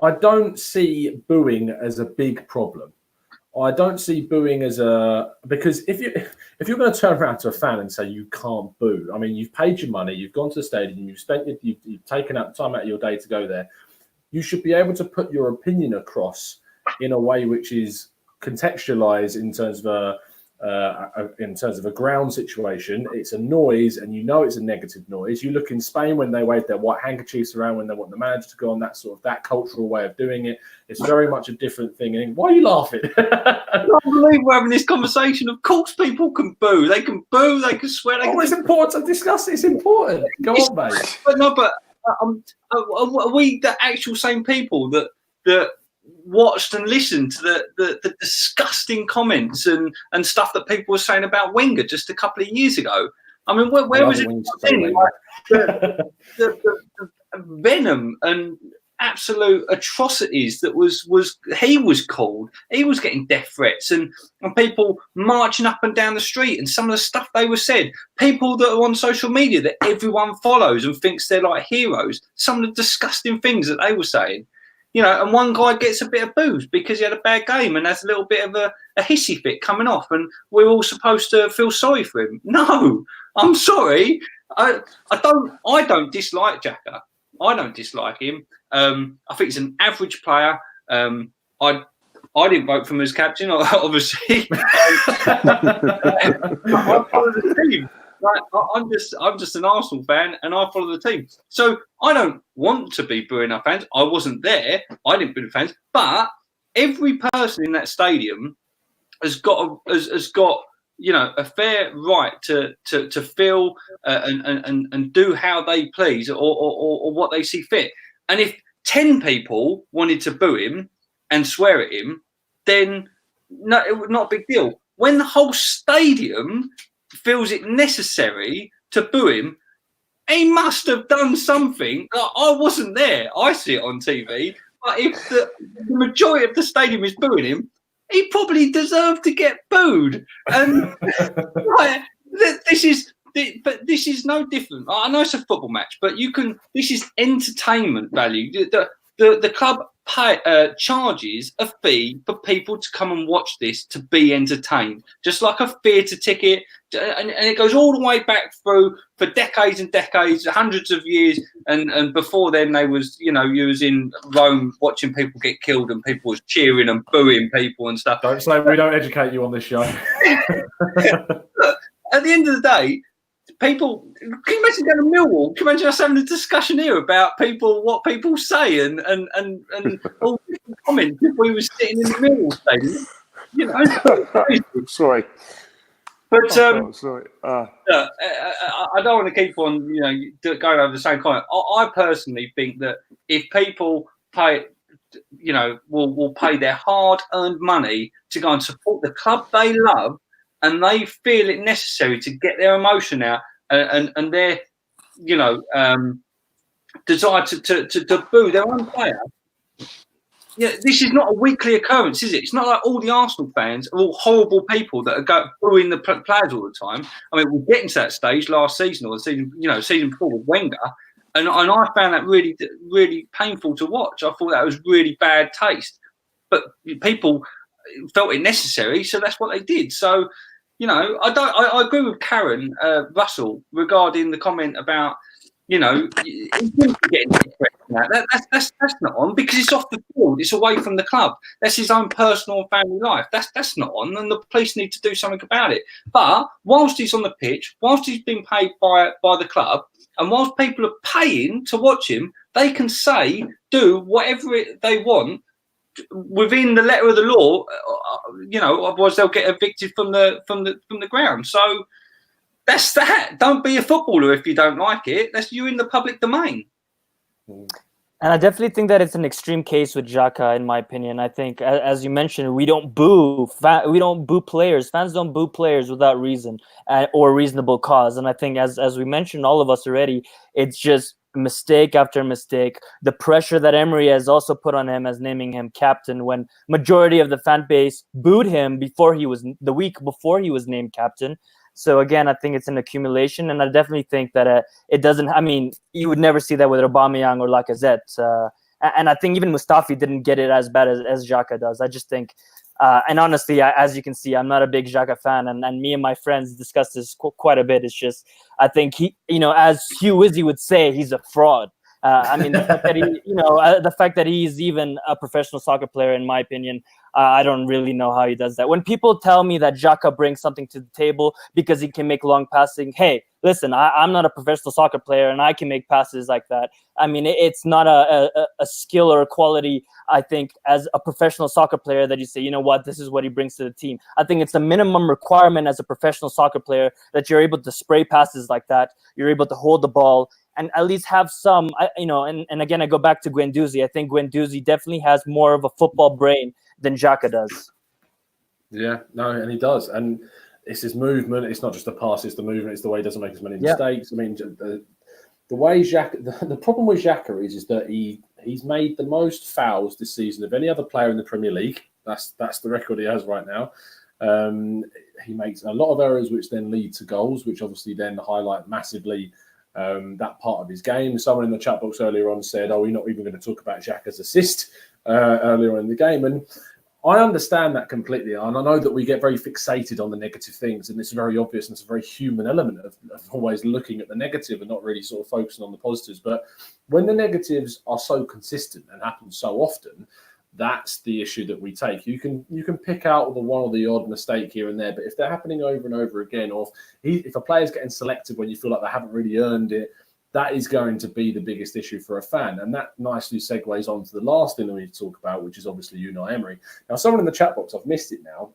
I don't see booing as a big problem. I don't see booing as because if you're going to turn around to a fan and say you can't boo, I mean, you've paid your money, you've gone to the stadium, you've taken out time out of your day to go there. You should be able to put your opinion across in a way which is contextualized in terms of a ground situation. It's a noise, and you know it's a negative noise. You look in Spain when they wave their white handkerchiefs around when they want the manager to go on, that cultural way of doing it. It's very much a different thing. And why are you laughing? I can't believe we're having this conversation. Of course, people can boo. They can boo. They can swear. It's important to discuss. It's important. Go on, mate. But are we the actual same people that watched and listened to the disgusting comments and stuff that people were saying about Wenger just a couple of years ago? I mean, where was it? The venom and absolute atrocities that he was called. He was getting death threats and people marching up and down the street, and some of the stuff they were said. People that are on social media that everyone follows and thinks they're like heroes. Some of the disgusting things that they were saying. And one guy gets a bit of booze because he had a bad game and has a little bit of a hissy fit coming off, and we're all supposed to feel sorry for him. No, I'm sorry. I don't dislike Xhaka. I don't dislike him. I think he's an average player. I didn't vote for him as captain, obviously. I follow the team. I'm just an Arsenal fan, and I follow the team. So I don't want to be booing our fans. I wasn't there. I didn't boo the fans. But every person in that stadium has got a fair right to feel and do how they please or what they see fit. And if 10 people wanted to boo him and swear at him, then no, it was not a big deal. When the whole stadium feels it necessary to boo him, he must have done something. I wasn't there. I see it on TV. But if the majority of the stadium is booing him, he probably deserved to get booed. And this is no different. I know it's a football match, but this is entertainment value. The club charges a fee for people to come and watch this to be entertained, just like a theatre ticket, and it goes all the way back through for decades and decades, hundreds of years, and before then they was, you was in Rome watching people get killed and people was cheering and booing people and stuff. Don't say we don't educate you on this show. At the end of the day, people, can you imagine going to Millwall? Can you imagine us having a discussion here about what people say and all different comments if we were sitting in the Millwall stadium? Sorry. But sorry. I don't want to keep on, going over the same comment. I personally think that if people pay, will pay their hard-earned money to go and support the club they love, and they feel it necessary to get their emotion out and their, desire to boo their own player. This is not a weekly occurrence, is it? It's not like all the Arsenal fans are all horrible people that are booing the players all the time. I mean, we're getting to that stage last season or the season, season before with Wenger, and I found that really, really painful to watch. I thought that was really bad taste, but people felt it necessary, so that's what they did. So. I agree with Karen Russell regarding the comment about, getting that's not on because it's off the field. It's away from the club. That's his own personal and family life. That's not on, and the police need to do something about it. But whilst he's on the pitch, whilst he's being paid by the club, and whilst people are paying to watch him, they can do whatever they want. Within the letter of the law, otherwise they'll get evicted from the ground. So that's that. Don't be a footballer if you don't like it. You're in the public domain. And I definitely think that it's an extreme case with Xhaka, in my opinion. I think, as you mentioned, we don't boo players. Fans don't boo players without reason or reasonable cause. And I think, as we mentioned, all of us already, it's just mistake after mistake. The pressure that Emery has also put on him as naming him captain when majority of the fan base booed him the week before he was named captain. So again, I think it's an accumulation, and I definitely think that it doesn't. I mean, you would never see that with Aubameyang or Lacazette, and I think even Mustafi didn't get it as bad as Xhaka does. I just think, and honestly, as you can see, I'm not a big Xhaka fan, and me and my friends discussed this quite a bit. It's just I think he, as Hugh Wizzy would say, he's a fraud. I mean, the fact that the fact that he's even a professional soccer player, in my opinion, I don't really know how he does that. When people tell me that Xhaka brings something to the table because he can make long passing, hey, listen, I'm not a professional soccer player and I can make passes like that. I mean, it's not a skill or a quality, I think, as a professional soccer player that you say, you know what, this is what he brings to the team. I think it's a minimum requirement as a professional soccer player that you're able to spray passes like that. You're able to hold the ball and at least have some, and again, I go back to Guendouzi. I think Guendouzi definitely has more of a football brain than Xhaka does. Yeah, no, and he does. And it's his movement. It's not just the pass, it's the movement. It's the way he doesn't make as many mistakes. I mean, the way Xhaka, the problem with Xhaka is that he's made the most fouls this season of any other player in the Premier League. That's the record he has right now. He makes a lot of errors, which then lead to goals, which obviously then highlight massively that part of his game. Someone in the chat box earlier on said, "Oh, we're not even going to talk about Xhaka's assist earlier in the game," and I understand that completely, and I know that we get very fixated on the negative things, and it's very obvious, and it's a very human element of always looking at the negative and not really sort of focusing on the positives. But when the negatives are so consistent and happen so often, that's the issue that we take. You can pick out the one or the odd mistake here and there, but if they're happening over and over again, or if a player's getting selected when you feel like they haven't really earned it, that is going to be the biggest issue for a fan. And that nicely segues on to the last thing that we need to talk about, which is obviously Unai Emery. Now, someone in the chat box, I've missed it now,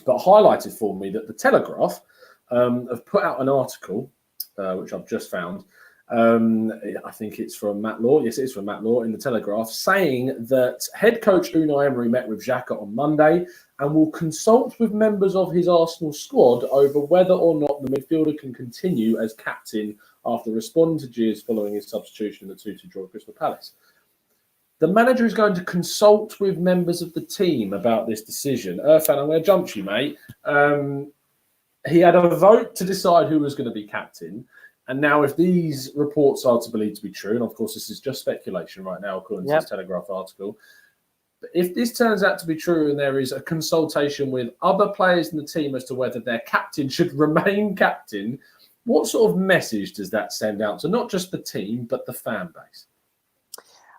but highlighted for me that the Telegraph have put out an article, which I've just found. I think it's from Matt Law. Yes, it is from Matt Law in the Telegraph, saying that head coach Unai Emery met with Xhaka on Monday and will consult with members of his Arsenal squad over whether or not the midfielder can continue as captain after responding to jeers following his substitution in the 2-2 draw at Crystal Palace. The manager is going to consult with members of the team about this decision. Irfan, I'm going to jump to you, mate. He had a vote to decide who was going to be captain. And now if these reports are to believe to be true, and of course this is just speculation right now according to this Telegraph article, but if this turns out to be true and there is a consultation with other players in the team as to whether their captain should remain captain, what sort of message does that send out to not just the team, but the fan base?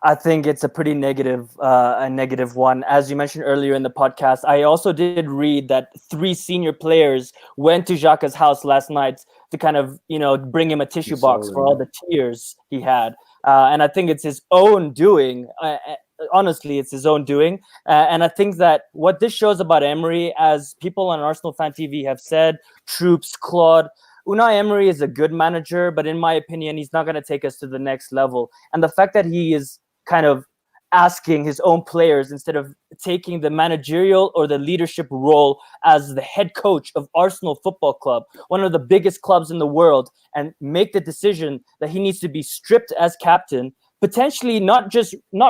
I think it's a pretty negative one. As you mentioned earlier in the podcast, I also did read that 3 senior players went to Xhaka's house last night to kind of, bring him a tissue box for all the tears he had. And I think it's his own doing. Honestly, it's his own doing. And I think that what this shows about Emery, as people on Arsenal Fan TV have said, Troops, Claude, Unai Emery is a good manager, but in my opinion, he's not going to take us to the next level. And the fact that he is kind of asking his own players instead of taking the managerial or the leadership role as the head coach of Arsenal Football Club, one of the biggest clubs in the world, and make the decision that he needs to be stripped as captain, potentially not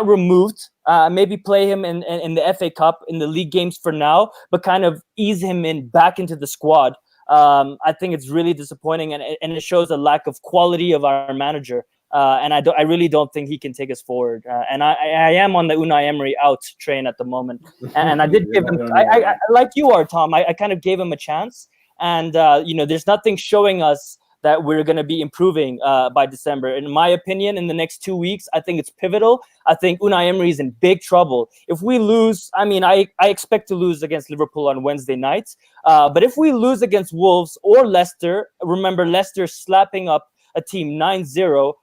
removed, maybe play him in the FA Cup, in the league games for now, but kind of ease him back into the squad. I think it's really disappointing, and it shows a lack of quality of our manager. And I really don't think he can take us forward. And I am on the Unai Emery out train at the moment. And I did give him, I like you are, Tom. I kind of gave him a chance. And there's nothing showing us that we're going to be improving by December. In my opinion, in the next 2 weeks, I think it's pivotal. I think Unai Emery is in big trouble. If we lose, I expect to lose against Liverpool on Wednesday night. But if we lose against Wolves or Leicester, remember Leicester slapping up a team 9-0,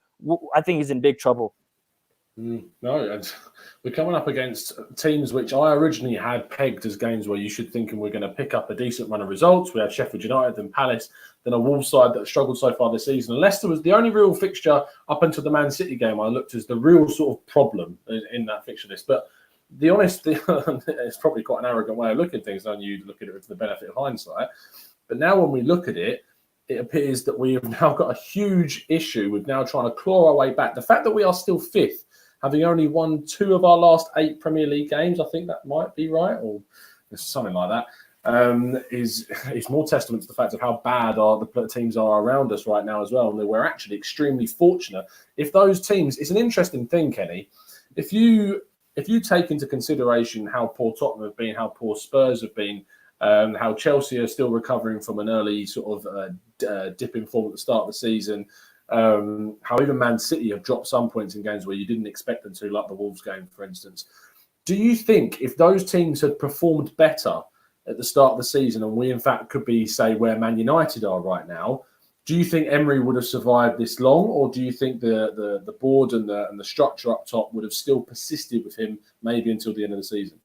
I think he's in big trouble. No, and we're coming up against teams which I originally had pegged as games where you should think we're going to pick up a decent run of results. We had Sheffield United, then Palace, then a Wolves side that struggled so far this season. And Leicester was the only real fixture up until the Man City game I looked as the real sort of problem in that fixture list. But the honest thing, it's probably quite an arrogant way of looking at things, don't you look at it with the benefit of hindsight. But now when we look at it, it appears that we have now got a huge issue with now trying to claw our way back. The fact that we are still fifth, having only won 2 of our last 8 Premier League games, I think that might be right, or something like that, is more testament to the fact of how bad the teams are around us right now as well. And that we're actually extremely fortunate. If those teams, it's an interesting thing, Kenny. If you take into consideration how poor Tottenham have been, how poor Spurs have been, how Chelsea are still recovering from an early sort of dip in form at the start of the season, how even Man City have dropped some points in games where you didn't expect them to, like the Wolves game, for instance. Do you think if those teams had performed better at the start of the season, and we in fact could be, say, where Man United are right now, do you think Emery would have survived this long, or do you think the board and the structure up top would have still persisted with him maybe until the end of the season?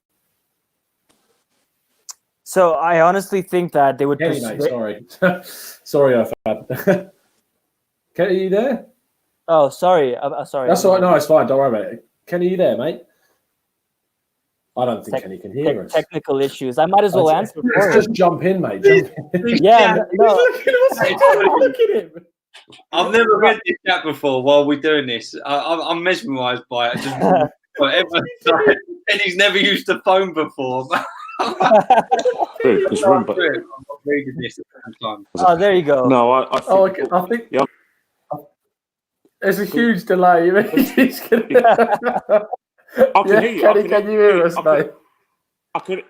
So I honestly think that they would. Kenny, mate, sorry, sorry, Irfan. Kenny, are you there? Oh, sorry. Sorry. That's all right. No, it's fine. Don't worry about it. Kenny, are you there, mate? I don't think Kenny can hear us. Technical issues. I might as well answer. Just jump in, mate. Jump in. Yeah. No. Look at him. I've never read this chat before while we're doing this. I'm mesmerised by it. Just whatever. And he's never used a phone before. Because remember, reading this at the time. Oh, there you go. No, I think. Yeah. There's a huge delay. He's gonna... I can hear you. Kenny, can you hear us, mate? I could.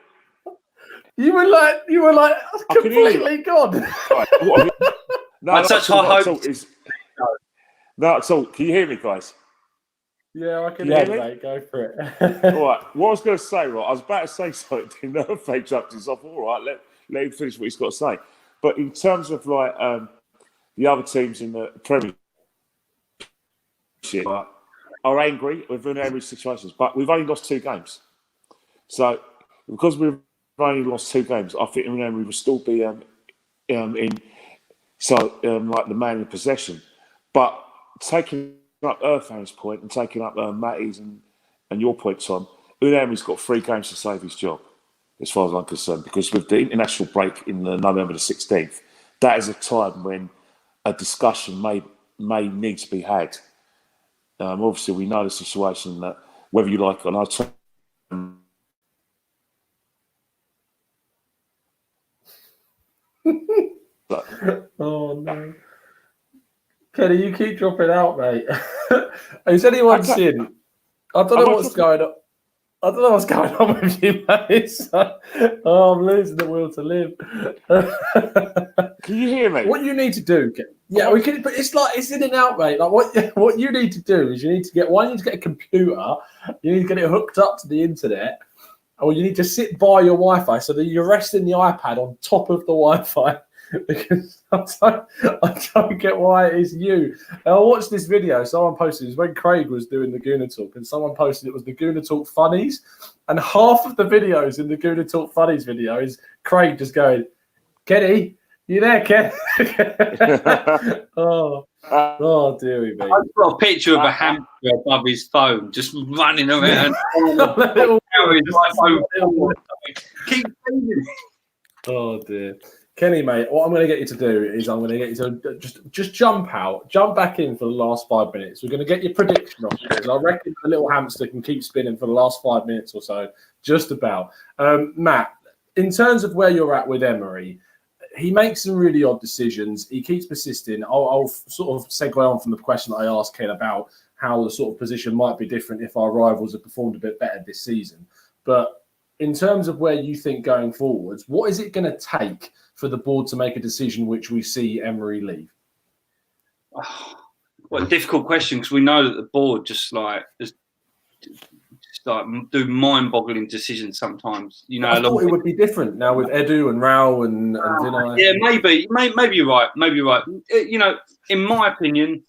You were like completely gone. Right, no, such high hopes. No, so can you hear me, guys? Yeah, I can hear you, mate. Go for it. All right. What I was going to say, right? I was about to say something. No, fake jumped in. So I thought, all right, let him finish what he's got to say. But in terms of like the other teams in the Premier League, are angry with Emery's situations, but we've only lost 2 games. So because we've only lost 2 games, I think Emery will still be like the man in possession. But taking up Irfan's point and taking up Matty's and your point, Tom, Emery's got 3 games to save his job, as far as I'm concerned, because with the international break in November the 16th, that is a time when a discussion may need to be had. Obviously, we know the situation that whether you like it or not. Oh no, Kenny, you keep dropping out, mate. Is anyone seeing? I don't know what's going on. I don't know what's going on with you, mate. I'm losing the will to live. Can you hear me? What you need to do, yeah, we can. But it's in and out, mate. Like what you need to do is you need to get a computer. You need to get it hooked up to the internet, or you need to sit by your Wi-Fi so that you're resting the iPad on top of the Wi-Fi. Because I don't get why it is you. And I watched this video. Someone posted it when Craig was doing the Gooner Talk, and someone posted it was the Gooner Talk Funnies. And half of the videos in the Gooner Talk Funnies video is Craig just going, "Kenny, you there, Ken?" Oh, dearie me. I've got a picture of a hamster above his phone, just running around. Keep moving. Oh dear. Kenny, mate, what I'm going to get you to do is I'm going to get you to just jump back in for the last 5 minutes. We're going to get your prediction off because I reckon the little hamster can keep spinning for the last 5 minutes or so, just about. Matt, in terms of where you're at with Emery, he makes some really odd decisions. He keeps persisting. I'll sort of segue on from the question that I asked Ken about how the sort of position might be different if our rivals have performed a bit better this season. But in terms of where you think going forwards, what is it going to take for the board to make a decision which we see Emery leave? What a difficult question, because we know that the board just do mind-boggling decisions sometimes. You know, I thought it would be different now with Edu and Rao and Vinay. Yeah, maybe you're right. Maybe you're right. You know, in my opinion,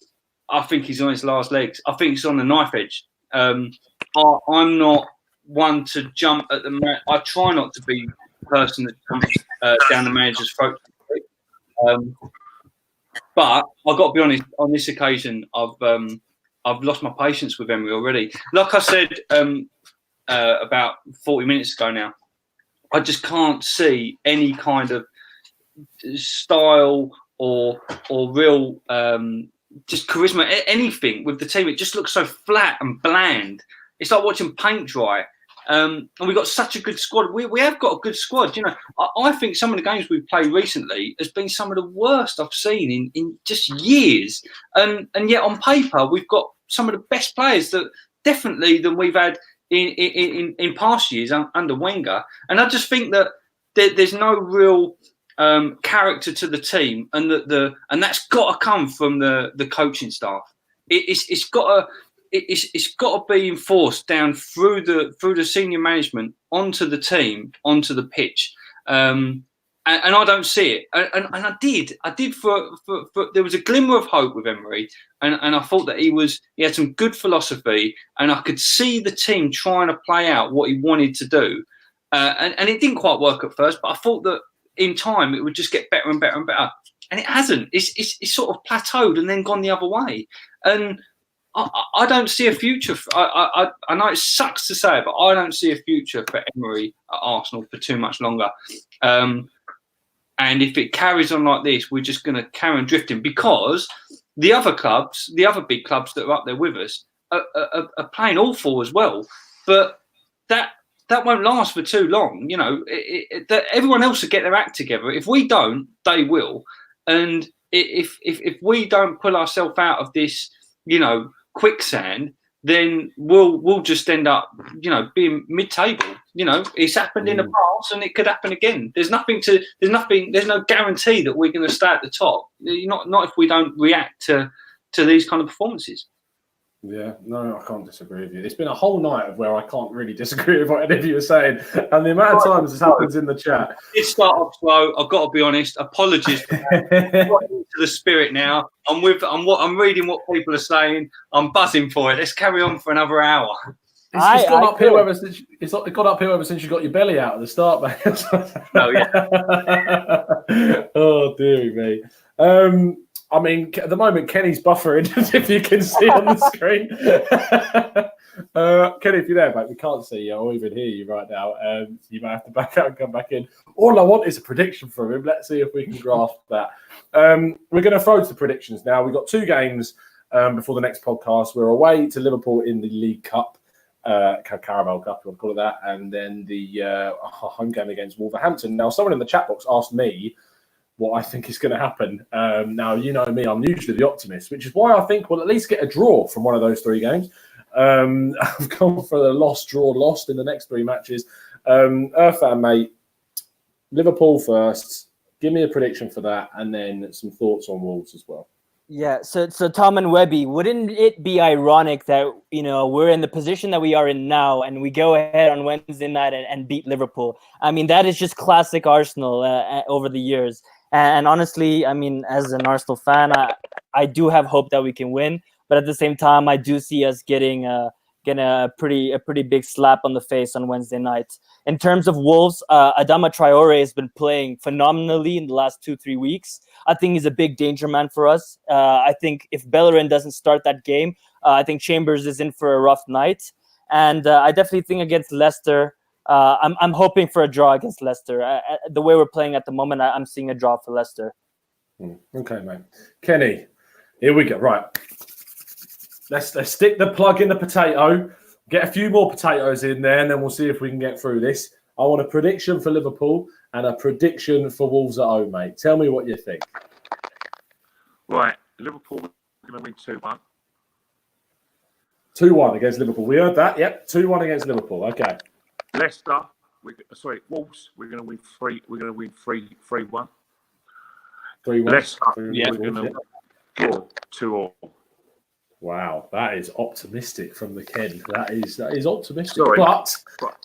I think he's on his last legs. I think he's on the knife edge. I'm not one to jump at the. I try not to be the person that jumps down the manager's throat. But I've got to be honest. On this occasion, I've lost my patience with Emery already. Like I said about 40 minutes ago now, I just can't see any kind of style or real just charisma, anything with the team. It just looks so flat and bland. It's like watching paint dry. And we've got such a good squad. We have got a good squad. You know, I think some of the games we've played recently has been some of the worst I've seen in just years. And yet on paper we've got some of the best players that definitely than we've had in past years under Wenger. And I just think that there's no real character to the team, and and that's got to come from the coaching staff. It's got to be enforced down through the senior management onto the team, onto the pitch, and I don't see it. And I did for there was a glimmer of hope with Emery, and I thought that he had some good philosophy, and I could see the team trying to play out what he wanted to do, and it didn't quite work at first, but I thought that in time it would just get better and better and better, and it hasn't. It's sort of plateaued and then gone the other way, and I don't see a future. I know it sucks to say it, but I don't see a future for Emery at Arsenal for too much longer. And if it carries on like this, we're just going to carry on drifting, because the other clubs, the other big clubs that are up there with us, are playing awful as well. But that won't last for too long. You know, everyone else will get their act together. If we don't, they will. And if we don't pull ourselves out of this, you know, quicksand, then we'll just end up, you know, being mid-table. You know, it's happened in the past, and it could happen again. There's no guarantee that we're going to stay at the top. Not if we don't react to these kind of performances. Yeah, no, I can't disagree with you. It's been a whole night of where I can't really disagree with what any of you are saying, and the amount of times this happens in the chat. It started off slow. I've got to be honest. Apologies for that. I'm into the spirit now. I'm reading what people are saying. I'm buzzing for it. Let's carry on for another hour. It's gone uphill ever since you got your belly out at the start, mate. Oh yeah. Oh dearie me. I mean, at the moment, Kenny's buffering, if you can see on the screen. Kenny, if you're there, mate, we can't see you or even hear you right now. You might have to back out and come back in. All I want is a prediction from him. Let's see if we can grasp that. We're going to throw to the predictions now. We've got 2 games before the next podcast. We're away to Liverpool in the League Cup, Carabao Cup, you want to call it that, and then the home game against Wolverhampton. Now, someone in the chat box asked me what I think is going to happen. Now, you know me, I'm usually the optimist, which is why I think we'll at least get a draw from one of those 3 games. I've gone for the lost in the next 3 matches. Irfan, mate, Liverpool first. Give me a prediction for that, and then some thoughts on Wolves as well. Yeah, so Tom and Webby, wouldn't it be ironic that, you know, we're in the position that we are in now and we go ahead on Wednesday night and beat Liverpool? I mean, that is just classic Arsenal over the years. And honestly, I mean, as an Arsenal fan, I do have hope that we can win. But at the same time, I do see us getting a pretty big slap on the face on Wednesday night. In terms of Wolves, Adama Traore has been playing phenomenally in the last 2-3 weeks. I think he's a big danger man for us. I think if Bellerin doesn't start that game, I think Chambers is in for a rough night. And I definitely think against Leicester, I'm hoping for a draw against Leicester. The way we're playing at the moment, I'm seeing a draw for Leicester. Okay, mate. Kenny, here we go. Right. Let's stick the plug in the potato, get a few more potatoes in there, and then we'll see if we can get through this. I want a prediction for Liverpool and a prediction for Wolves at home, mate. Tell me what you think. Right, Liverpool are going to win 2-1. 2-1 against Liverpool. We heard that. Yep, 2-1 against Liverpool. Okay. Leicester, Wolves. We're going to win 3. We're going to win 3-1. 3-1. Leicester, Yeah. we're going to draw 2-2. Wow, that is optimistic from the Ken. That is optimistic. Sorry. But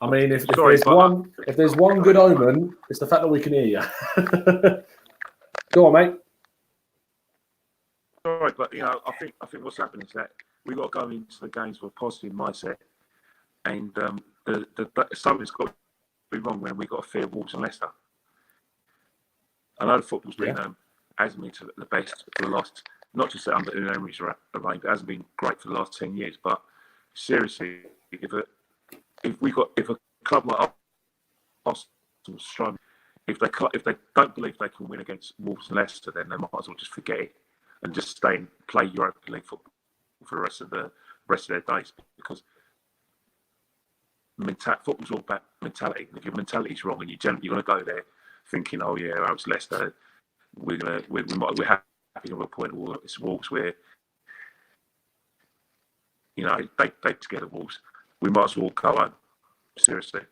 I mean, if there's one good omen, it's the fact that we can hear you. Go on, mate. Sorry, but you know, I think what's happened is that we've got to go into the games with a positive mindset, and something's got to be wrong when we've got to fear Wolves and Leicester. I know the football's been hasn't been to the best for the last. Not just under Emery's reign, it hasn't been great for the last 10 years. But seriously, if a club like Arsenal struggling, if they don't believe they can win against Wolves and Leicester, then they might as well just forget it and just stay and play Europa League football for the rest of their days, because football's all about mentality. If your mentality's wrong and you're going to go there thinking, oh yeah, it's Leicester, we're happy with a point. Or it's Wolves where they together Wolves. We might as well go home. Seriously.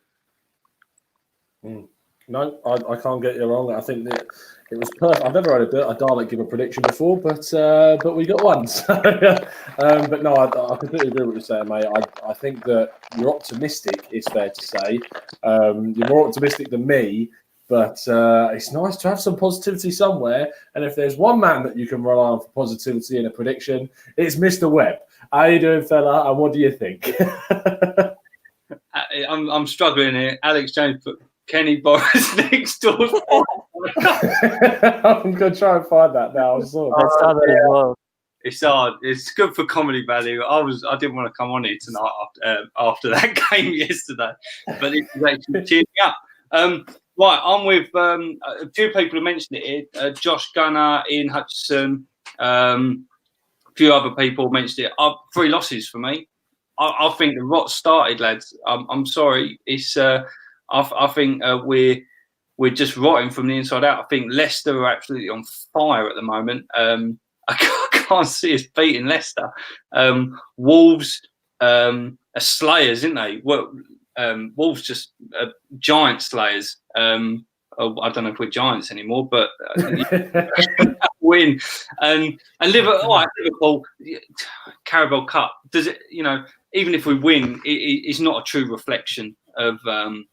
No, I can't get you wrong. I think that it was perfect. I've never had a Dalek give a prediction before, but we got one. So, but no, I completely agree with what you're saying, mate. I think that you're optimistic, it's fair to say. You're more optimistic than me, but it's nice to have some positivity somewhere. And if there's one man that you can rely on for positivity in a prediction, it's Mr. Webb. How you doing, fella? And what do you think? I'm struggling here. Alex James put Kenny Boris next door. I'm going to try and find that now. I saw that as well. It's hard. It's good for comedy value. I didn't want to come on here tonight after that game yesterday, but it was actually cheering me up. Right, I'm with a few people who mentioned it here. Josh Gunner, Ian Hutchison, a few other people mentioned it. 3 losses for me. I think the rot started, lads. I'm sorry. It's I think we're just rotting from the inside out. I think Leicester are absolutely on fire at the moment. I can't see us beating Leicester. Wolves are slayers, isn't they? Well, Wolves just giant slayers. I don't know if we're giants anymore, but win. And Liverpool, Carabao Cup. Does it? Even if we win, it's not a true reflection of the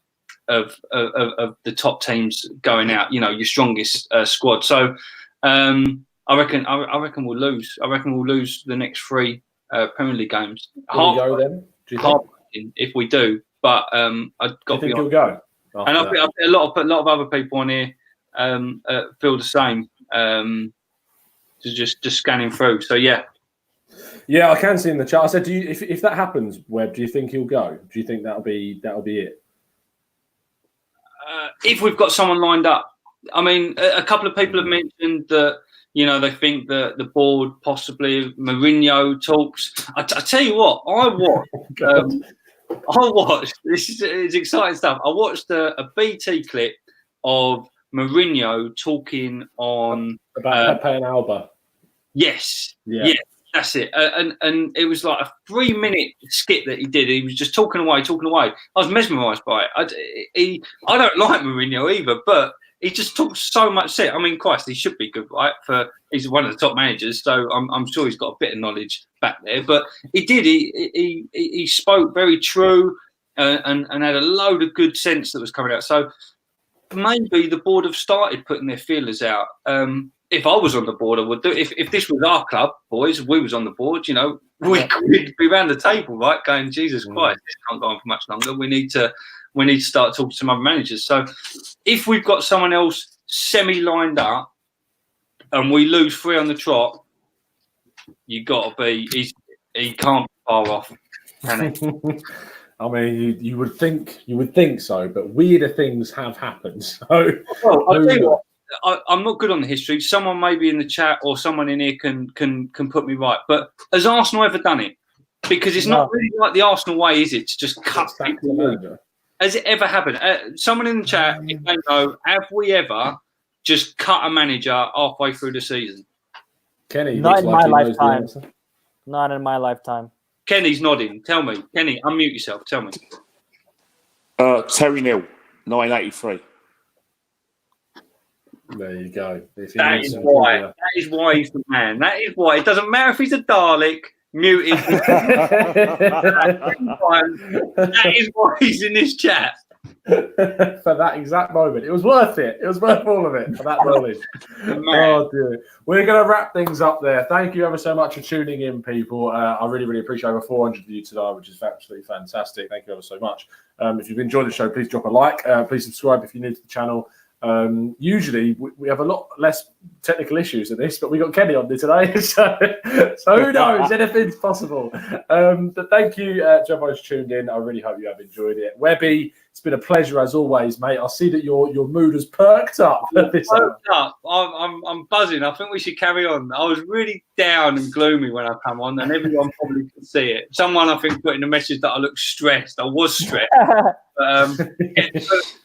top teams going out. Your strongest squad. So I reckon we'll lose. I reckon we'll lose the next 3 Premier League games. Will we go then? Do you think? If we do, but I've got to be honest. You'll go. And I think a lot of other people on here feel the same. Just scanning through. So yeah. Yeah, I can see in the chat. I said, if that happens, Webb, do you think he'll go? Do you think that'll be it? If we've got someone lined up, I mean, a couple of people have mentioned that they think that the board possibly Mourinho talks. I tell you what, I watched. This is exciting stuff. I watched a BT clip of Mourinho talking on about Pepe and Alba. Yes, yeah. That's it. And it was like a 3-minute skit that he did. He was just talking away. I was mesmerised by it. I don't like Mourinho either, but he just talks so much shit. I mean, Christ, he should be good, right? He's one of the top managers, so I'm sure he's got a bit of knowledge back there. But he did. He spoke very true and had a load of good sense that was coming out. So maybe the board have started putting their feelers out. If I was on the board, I would do. If this was our club, boys, we was on the board, we'd be around the table, right? Going, Jesus Christ, this can't go on for much longer. We need to start talking to some other managers. So if we've got someone else semi-lined up and we lose 3 on the trot, you got to be. He can't be far off, can he? I mean, you would think so, but weirder things have happened. So, I'll tell you what. I'm not good on the history. Someone maybe in the chat or someone in here can put me right. But has Arsenal ever done it? Because it's not really like the Arsenal way, is it? To just cut people over. Has it ever happened? Someone in the chat, if they know, have we ever just cut a manager halfway through the season? Kenny, not in my lifetime. Not in my lifetime. Kenny's nodding. Tell me, Kenny, unmute yourself. Tell me. Terry Neal, 1983. There you go. That is why. That is why he's the man. That is why. It doesn't matter if he's a Dalek, muted. That is why he's in this chat. For that exact moment. It was worth it. It was worth all of it for that knowledge. Oh, dear. We're going to wrap things up there. Thank you ever so much for tuning in, people. I really, really appreciate over 400 of you today, which is absolutely fantastic. Thank you ever so much. If you've enjoyed the show, please drop a like. Please subscribe if you're new to the channel. Usually we have a lot less technical issues than this, but we got Kenny on there today, so who knows? Anything's possible. But thank you to everyone who's tuned in. I really hope you have enjoyed it. Webby, it's been a pleasure as always, mate. I see that your mood has perked up. I'm buzzing. I think we should carry on. I was really down and gloomy when I come on, and everyone probably could see it. Someone, I think, put in a message that I looked stressed. I was stressed.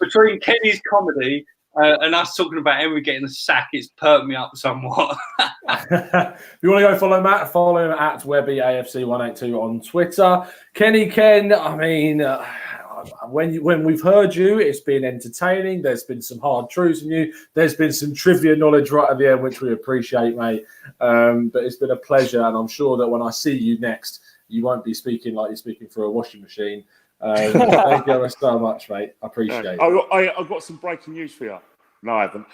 Between Kenny's comedy and us talking about Emery getting the sack, it's perked me up somewhat. If you want to go follow Matt, follow him at Webby AFC182 on Twitter. Kenny Ken, I mean, when we've heard you, it's been entertaining. There's been some hard truths from you. There's been some trivia knowledge right at the end, which we appreciate, mate. But it's been a pleasure, and I'm sure that when I see you next, you won't be speaking like you're speaking through a washing machine. Thank you so much, mate. I appreciate it. I've got some breaking news for you. No, I haven't.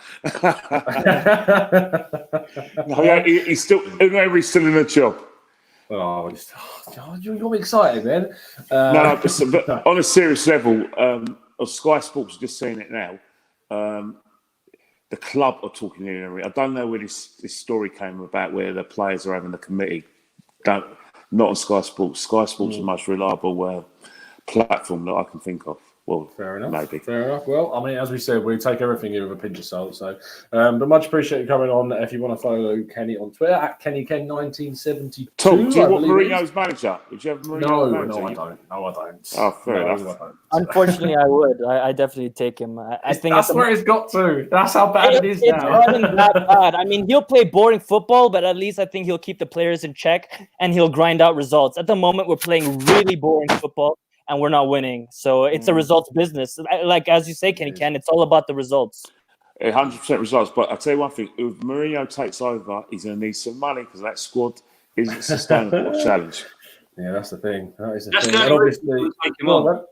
No, yeah, he's still in the job. Oh, you're excited, man. No, but on a serious level, Sky Sports are just saying it now. The club are talking in area. I don't know where this story came about, where the players are having a committee. Not on Sky Sports. Sky Sports is the most reliable platform that I can think of. Well, fair enough. Maybe. Fair enough. Well, I mean, as we said, we take everything here with a pinch of salt. So, but much appreciate you coming on. If you want to follow Kenny on Twitter at KennyKen1972. Tom, do you want Mourinho's manager? Would you have Mourinho's manager? No, I don't. No, I don't. Oh, fair enough. Unfortunately, I would. I definitely take him. I think that's where it's got to. That's how bad it is it's now. It's not that bad. I mean, he'll play boring football, but at least I think he'll keep the players in check and he'll grind out results. At the moment, we're playing really boring football and we're not winning. So it's a results business. Like, as you say, Kenny Ken, it's all about the results. 100% results. But I'll tell you one thing. If Mourinho takes over, he's going to need some money because that squad isn't sustainable challenge. Yeah, that's the thing. That is the That's thing. the And only obviously, reason we take him on.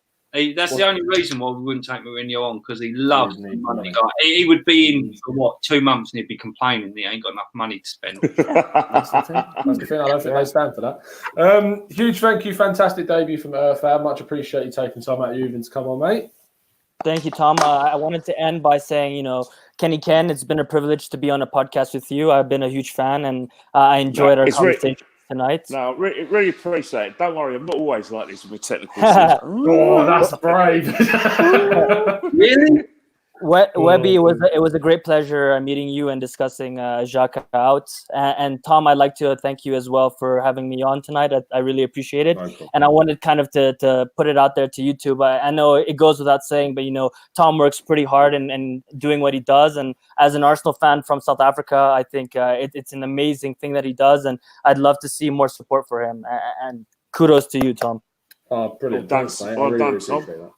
That's the only reason why we wouldn't take Mourinho on, because he loves the money. He would be in for 2 months and he'd be complaining that he ain't got enough money to spend. That's the thing. That's the thing. I don't think they stand for that. Huge thank you. Fantastic debut from Irfan. Much appreciate you taking time out of your evening to come on, mate. Thank you, Tom. I wanted to end by saying, Kenny Ken, it's been a privilege to be on a podcast with you. I've been a huge fan and I enjoyed our conversation tonight. No, really appreciate it. Don't worry, I'm not always like this with technical stuff. Oh, that's brave. Really? Webby, it was a great pleasure meeting you and discussing Xhaka out. And Tom, I'd like to thank you as well for having me on tonight. I really appreciate it. And I wanted kind of to put it out there to YouTube. I know it goes without saying, but Tom works pretty hard and doing what he does. And as an Arsenal fan from South Africa, I think it's an amazing thing that he does. And I'd love to see more support for him. And kudos to you, Tom. Oh, brilliant. Well, thanks, mate. I really appreciate that.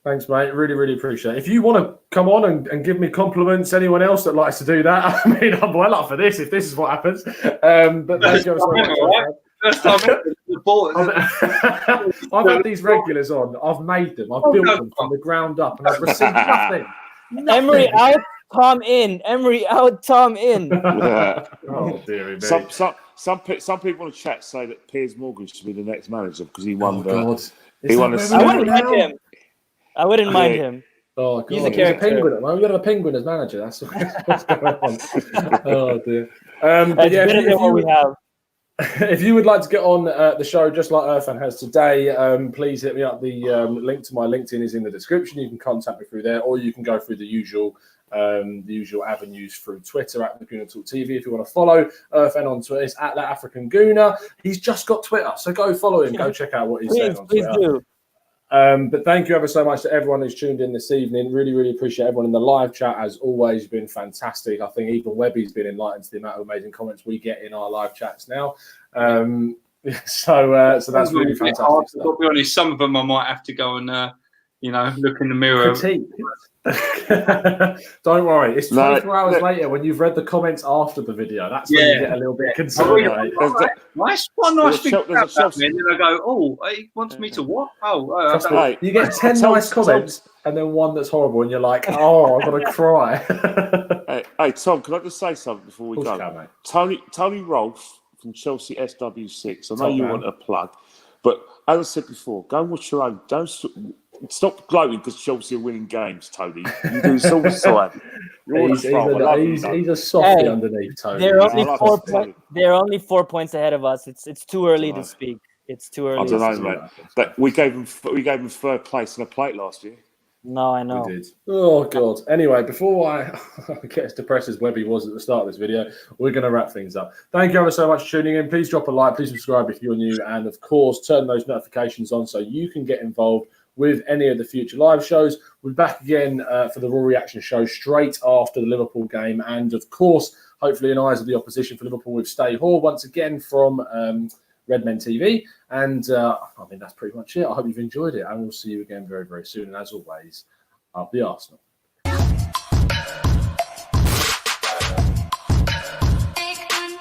Thanks, mate. Really, really appreciate it. If you want to come on and give me compliments, anyone else that likes to do that, I mean, I'm well up for this if this is what happens. But thank you so much. I've had these regulars on. I've made them. I've built them from the ground up, and I've received nothing. Emery out, Tom in. Emery out, Tom in. Oh, dearie me. Some people in the chat say that Piers Morgan should be the next manager because he won He won I wouldn't mind him. Oh, God. He's a character. He's a penguin. We got a penguin as manager. That's what's going on. Oh, dear. If you would like to get on the show, just like Irfan has today, please hit me up. The link to my LinkedIn is in the description. You can contact me through there, or you can go through the usual avenues through Twitter at the Gooner Talk TV. If you want to follow Irfan on Twitter, it's at that African Gooner. He's just got Twitter, so go follow him. Go check out what he's saying on Twitter. Please do. But thank you ever so much to everyone who's tuned in this evening. Really, really appreciate everyone in the live chat. As always, been fantastic. I think even Webby's been enlightened to the amount of amazing comments we get in our live chats now. So that's really fantastic. I'll be honest, some of them I might have to go and look in the mirror. Don't worry, it's 24 hours later when you've read the comments after the video. That's when you get a little bit concerned. Nice thing about me, and then I go, "Oh, he wants me to what?" You get 10 nice comments, and then one that's horrible, and you're like, "Oh, I'm gonna cry." Hey, Tom, can I just say something before we go? Tony Rolfe from Chelsea SW6. I know you want a plug, but as I said before, go and watch your own. Stop gloating because Chelsea are winning games, Tony. You do this all the time. You're He's a softie Hey, underneath, Tony. They're only I love four Tony. points. They're only 4 points ahead of us. It's too early to speak. It's too I early. don't to know, speak. mate. But we gave them third place in a plate last year. No, I know. We did. Oh, God. Anyway, before I get as depressed as Webby was at the start of this video, we're going to wrap things up. Thank you ever so much for tuning in. Please drop a like. Please subscribe if you're new. And, of course, turn those notifications on so you can get involved with any of the future live shows. We'll be back again for the Raw Reaction show straight after the Liverpool game. And, of course, hopefully in eyes of the opposition for Liverpool with Stay Hall once again from Redmen TV. And I think that's pretty much it. I hope you've enjoyed it. And we'll see you again very, very soon. And as always, up the Arsenal.